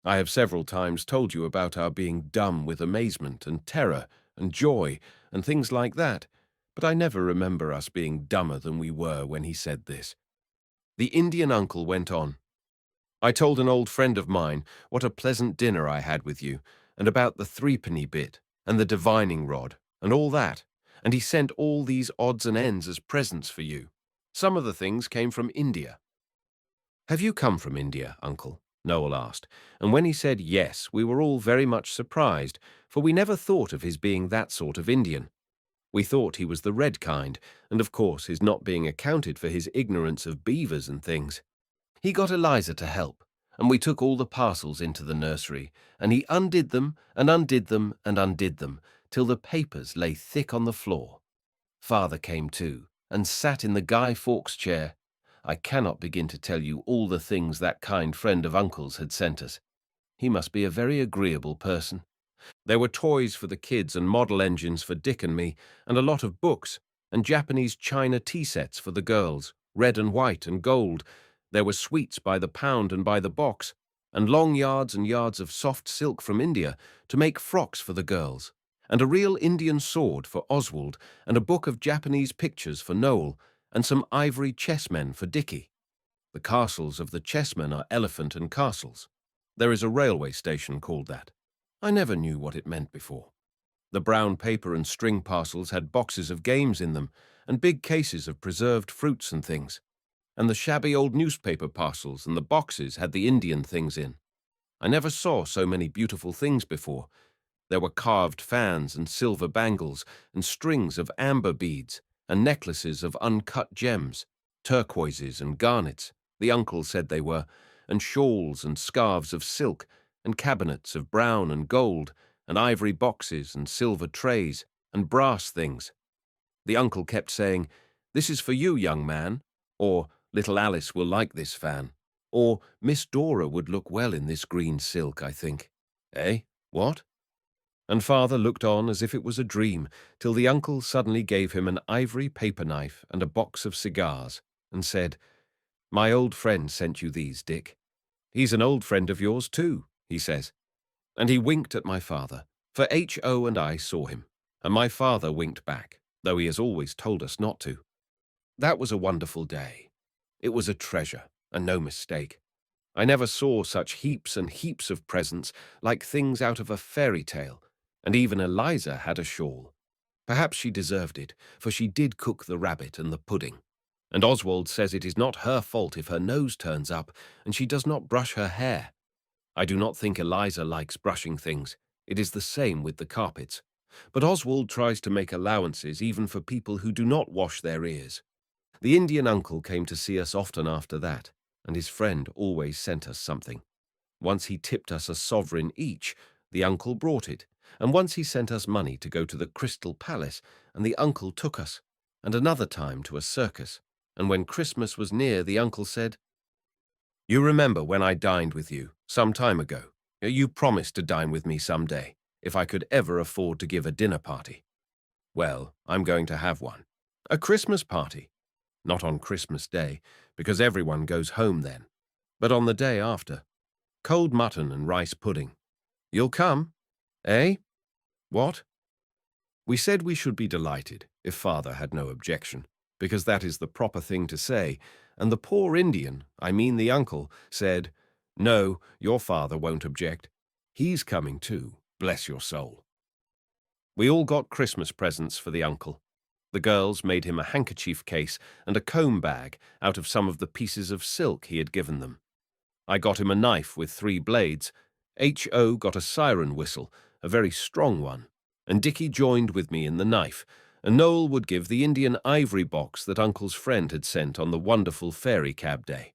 I have several times told you about our being dumb with amazement and terror and joy and things like that, but I never remember us being dumber than we were when he said this." The Indian uncle went on, "I told an old friend of mine what a pleasant dinner I had with you, and about the threepenny bit, and the divining rod, and all that, and he sent all these odds and ends as presents for you. Some of the things came from India." "Have you come from India, uncle?" Noel asked, and when he said yes, we were all very much surprised, for we never thought of his being that sort of Indian. We thought he was the red kind, and of course his not being accounted for his ignorance of beavers and things. He got Eliza to help, and we took all the parcels into the nursery, and he undid them and undid them and undid them, till the papers lay thick on the floor. Father came too, and sat in the Guy Fawkes chair. I cannot begin to tell you all the things that kind friend of uncle's had sent us. He must be a very agreeable person. There were toys for the kids and model engines for Dick and me, and a lot of books, and Japanese china tea sets for the girls, red and white and gold. There were sweets by the pound and by the box, and long yards and yards of soft silk from India to make frocks for the girls, and a real Indian sword for Oswald, and a book of Japanese pictures for Noel, and some ivory chessmen for Dickie. The castles of the chessmen are elephant and castles. There is a railway station called that. I never knew what it meant before. The brown paper and string parcels had boxes of games in them, and big cases of preserved fruits and things. And the shabby old newspaper parcels and the boxes had the Indian things in. I never saw so many beautiful things before. There were carved fans and silver bangles and strings of amber beads and necklaces of uncut gems, turquoises and garnets, the uncle said they were, and shawls and scarves of silk, and cabinets of brown and gold, and ivory boxes and silver trays, and brass things. The uncle kept saying, "This is for you, young man," or "Little Alice will like this fan," or "Miss Dora would look well in this green silk, I think." Eh? What? And Father looked on as if it was a dream, till the uncle suddenly gave him an ivory paper knife and a box of cigars, and said, My old friend sent you these, Dick. He's an old friend of yours too, he says. And he winked at my father, for H.O. and I saw him, and my father winked back, though he has always told us not to. That was a wonderful day. It was a treasure, and no mistake. I never saw such heaps and heaps of presents, like things out of a fairy tale, and even Eliza had a shawl. Perhaps she deserved it, for she did cook the rabbit and the pudding. And Oswald says it is not her fault if her nose turns up and she does not brush her hair. I do not think Eliza likes brushing things. It is the same with the carpets. But Oswald tries to make allowances even for people who do not wash their ears. The Indian uncle came to see us often after that, and his friend always sent us something. Once he tipped us a sovereign each, the uncle brought it, and once he sent us money to go to the Crystal Palace, and the uncle took us, and another time to a circus, and when Christmas was near, the uncle said, "You remember when I dined with you, some time ago? You promised to dine with me some day, if I could ever afford to give a dinner party. Well, I'm going to have one. A Christmas party. Not on Christmas Day, because everyone goes home then, but on the day after. Cold mutton and rice pudding. You'll come? Eh? What?" We said we should be delighted if father had no objection, because that is the proper thing to say, and the poor Indian, I mean the uncle, said, "No, your father won't object. He's coming too, bless your soul." We all got Christmas presents for the uncle. The girls made him a handkerchief case and a comb bag out of some of the pieces of silk he had given them. I got him a knife with 3 blades. H.O. got a siren whistle, a very strong one, and Dickie joined with me in the knife, and Noel would give the Indian ivory box that Uncle's friend had sent on the wonderful fairy cab day.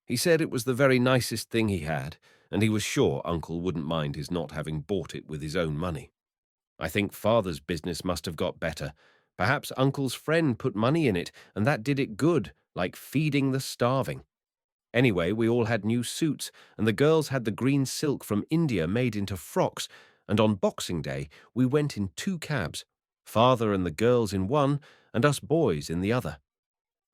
He said it was the very nicest thing he had, and he was sure Uncle wouldn't mind his not having bought it with his own money. I think father's business must have got better. Perhaps Uncle's friend put money in it, and that did it good, like feeding the starving. Anyway, we all had new suits, and the girls had the green silk from India made into frocks, and on Boxing Day we went in 2 cabs, father and the girls in one, and us boys in the other.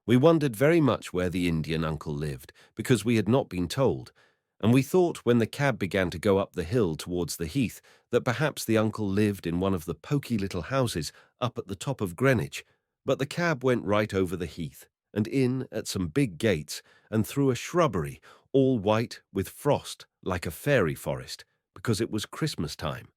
We wondered very much where the Indian uncle lived, because we had not been told, and we thought when the cab began to go up the hill towards the heath that perhaps the uncle lived in one of the poky little houses up at the top of Greenwich, but the cab went right over the heath, and in at some big gates, and through a shrubbery, all white with frost like a fairy forest, because it was Christmas time.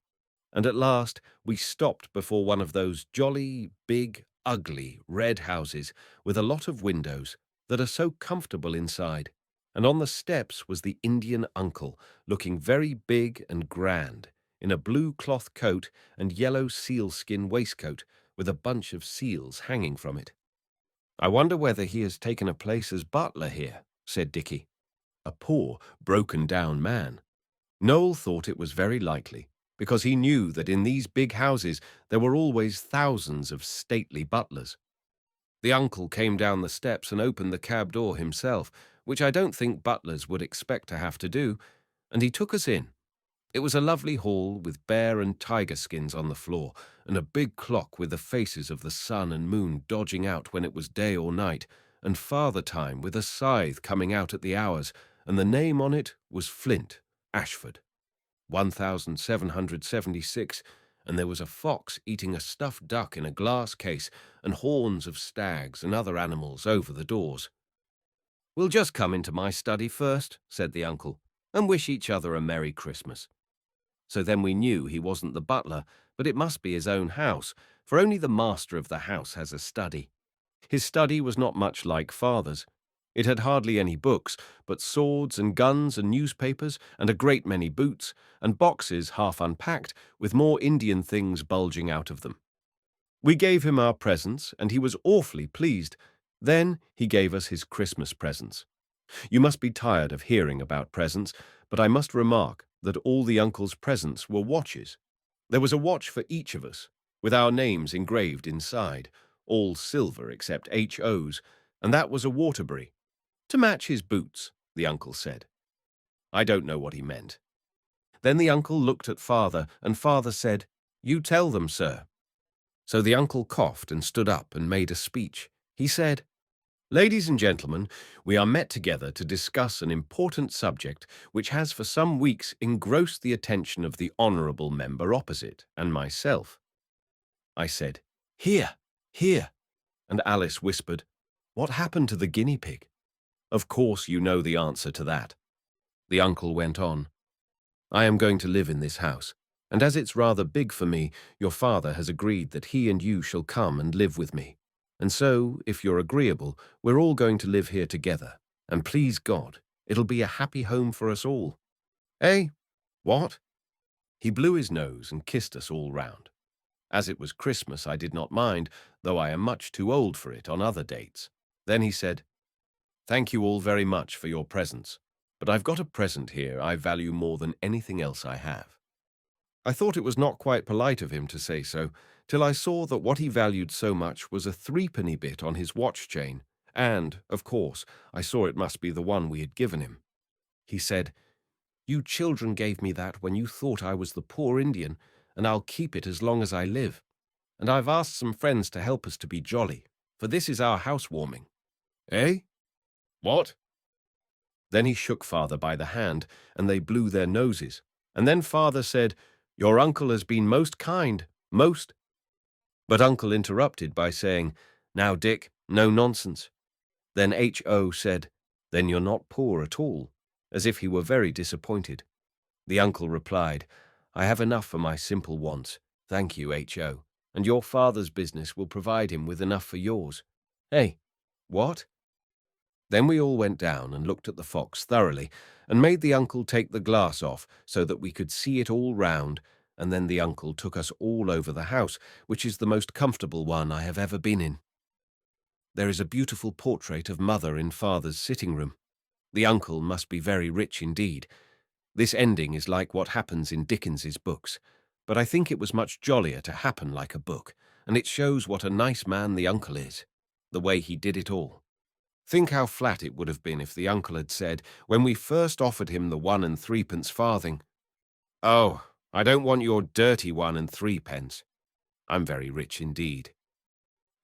And at last we stopped before one of those jolly, big, ugly, red houses with a lot of windows that are so comfortable inside, and on the steps was the Indian uncle, looking very big and grand, in a blue cloth coat and yellow sealskin waistcoat, with a bunch of seals hanging from it. "I wonder whether he has taken a place as butler here," said Dickie. A poor, broken-down man. Noel thought it was very likely, because he knew that in these big houses there were always thousands of stately butlers. The uncle came down the steps and opened the cab door himself, which I don't think butlers would expect to have to do, and he took us in. It was a lovely hall with bear and tiger skins on the floor, and a big clock with the faces of the sun and moon dodging out when it was day or night, and Father Time with a scythe coming out at the hours, and the name on it was Flint, Ashford. 1776, and there was a fox eating a stuffed duck in a glass case, and horns of stags and other animals over the doors. "We'll just come into my study first," said the uncle, "and wish each other a Merry Christmas." So then we knew he wasn't the butler, but it must be his own house, for only the master of the house has a study. His study was not much like father's. It had hardly any books, but swords and guns and newspapers and a great many boots, and boxes half unpacked with more Indian things bulging out of them. We gave him our presents, and he was awfully pleased. Then he gave us his Christmas presents. You must be tired of hearing about presents, but I must remark that all the uncle's presents were watches. There was a watch for each of us, with our names engraved inside, all silver except H.O.'s, and that was a Waterbury. To match his boots, the uncle said. I don't know what he meant. Then the uncle looked at father, and father said, "You tell them, sir." So the uncle coughed and stood up and made a speech. He said, Ladies and gentlemen, we are met together to discuss an important subject which has for some weeks engrossed the attention of the honourable member opposite and myself. I said, "Here, here," and Alice whispered, "What happened to the guinea pig?" Of course you know the answer to that. The uncle went on, "I am going to live in this house, and as it's rather big for me, your father has agreed that he and you shall come and live with me. And so, if you're agreeable, we're all going to live here together, and please God, it'll be a happy home for us all." Eh? What? He blew his nose and kissed us all round. As it was Christmas, I did not mind, though I am much too old for it on other dates. Then he said, "Thank you all very much for your presents, but I've got a present here I value more than anything else I have." I thought it was not quite polite of him to say so, till I saw that what he valued so much was a threepenny bit on his watch chain, and, of course, I saw it must be the one we had given him. He said, "You children gave me that when you thought I was the poor Indian, and I'll keep it as long as I live. And I've asked some friends to help us to be jolly, for this is our housewarming." Eh? What? Then he shook father by the hand, and they blew their noses. And then father said, "Your uncle has been most kind, most." But uncle interrupted by saying, "Now, Dick, no nonsense." Then H.O. said, "Then you're not poor at all," as if he were very disappointed. The uncle replied, "I have enough for my simple wants, thank you, H.O., and your father's business will provide him with enough for yours." Hey, what? Then we all went down and looked at the fox thoroughly, and made the uncle take the glass off so that we could see it all round, and then the uncle took us all over the house, which is the most comfortable one I have ever been in. There is a beautiful portrait of mother in father's sitting room. The uncle must be very rich indeed. This ending is like what happens in Dickens's books, but I think it was much jollier to happen like a book, and it shows what a nice man the uncle is, the way he did it all. Think how flat it would have been if the uncle had said, when we first offered him the 1 and 3 farthing, "Oh, I don't want your dirty 1 and 3 I'm very rich indeed."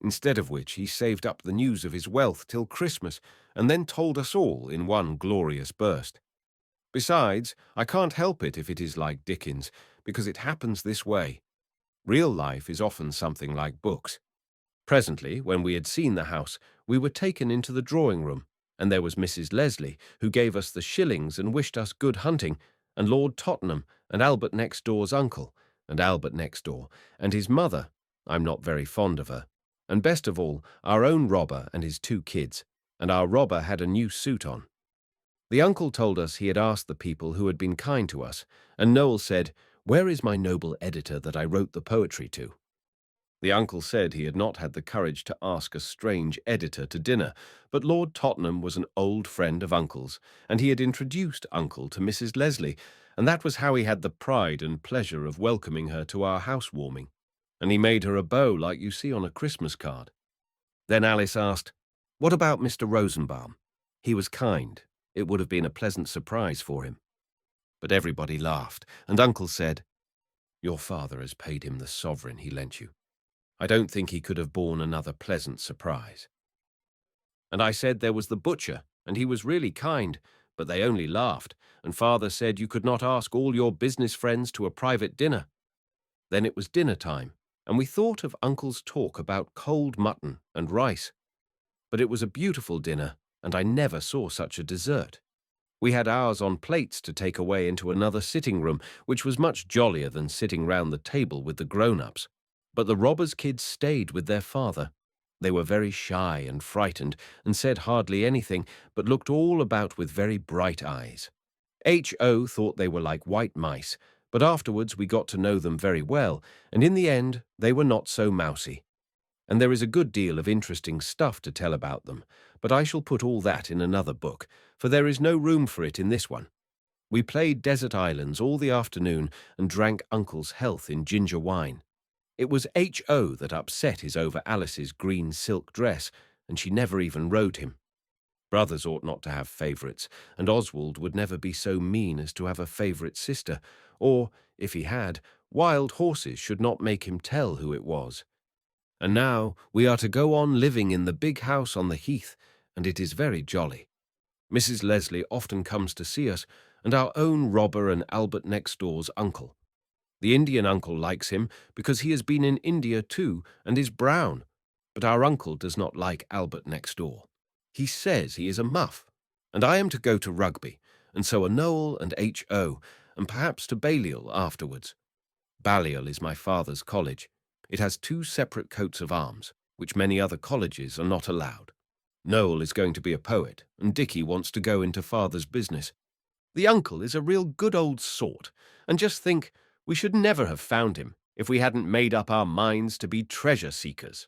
Instead of which he saved up the news of his wealth till Christmas, and then told us all in one glorious burst. Besides, I can't help it if it is like Dickens, because it happens this way. Real life is often something like books. Presently, when we had seen the house, we were taken into the drawing-room, and there was Mrs. Leslie, who gave us the shillings and wished us good hunting, and Lord Tottenham, and Albert next door's uncle, and Albert next door, and his mother. I'm not very fond of her. And best of all, our own robber and his 2 kids, and our robber had a new suit on. The uncle told us he had asked the people who had been kind to us, and Noel said, "Where is my noble editor that I wrote the poetry to?" The uncle said he had not had the courage to ask a strange editor to dinner, but Lord Tottenham was an old friend of uncle's, and he had introduced uncle to Mrs. Leslie, and that was how he had the pride and pleasure of welcoming her to our housewarming, and he made her a bow like you see on a Christmas card. Then Alice asked, "What about Mr. Rosenbaum? He was kind. It would have been a pleasant surprise for him." But everybody laughed, and uncle said, "Your father has paid him the sovereign he lent you. I don't think he could have borne another pleasant surprise." And I said there was the butcher, and he was really kind, but they only laughed, and father said you could not ask all your business friends to a private dinner. Then it was dinner time, and we thought of uncle's talk about cold mutton and rice. But it was a beautiful dinner, and I never saw such a dessert. We had ours on plates to take away into another sitting room, which was much jollier than sitting round the table with the grown-ups. But the robbers' kids stayed with their father. They were very shy and frightened, and said hardly anything, but looked all about with very bright eyes. H.O. thought they were like white mice, but afterwards we got to know them very well, and in the end they were not so mousy. And there is a good deal of interesting stuff to tell about them, but I shall put all that in another book, for there is no room for it in this one. We played desert islands all the afternoon and drank uncle's health in ginger wine. It was H.O. that upset his over Alice's green silk dress, and she never even rode him. Brothers ought not to have favourites, and Oswald would never be so mean as to have a favourite sister, or, if he had, wild horses should not make him tell who it was. And now we are to go on living in the big house on the heath, and it is very jolly. Mrs. Leslie often comes to see us, and our own robber and Albert next door's uncle. The Indian uncle likes him because he has been in India too and is brown, but our uncle does not like Albert next door. He says he is a muff, and I am to go to rugby, and so are Noel and H.O., and perhaps to Balliol afterwards. Balliol is my father's college. It has 2 separate coats of arms, which many other colleges are not allowed. Noel is going to be a poet, and Dickie wants to go into father's business. The uncle is a real good old sort, and just think, we should never have found him if we hadn't made up our minds to be treasure seekers.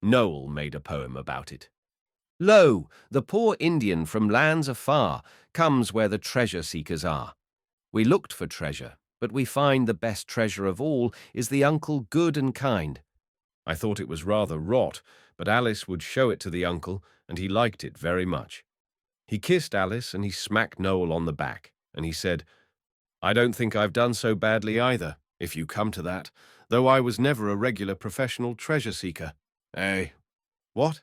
Noel made a poem about it. Lo, the poor Indian from lands afar comes where the treasure seekers are. We looked for treasure, but we find the best treasure of all is the uncle good and kind. I thought it was rather rot, but Alice would show it to the uncle, and he liked it very much. He kissed Alice and he smacked Noel on the back, and he said, I don't think I've done so badly either, if you come to that, though I was never a regular professional treasure seeker. Eh? What?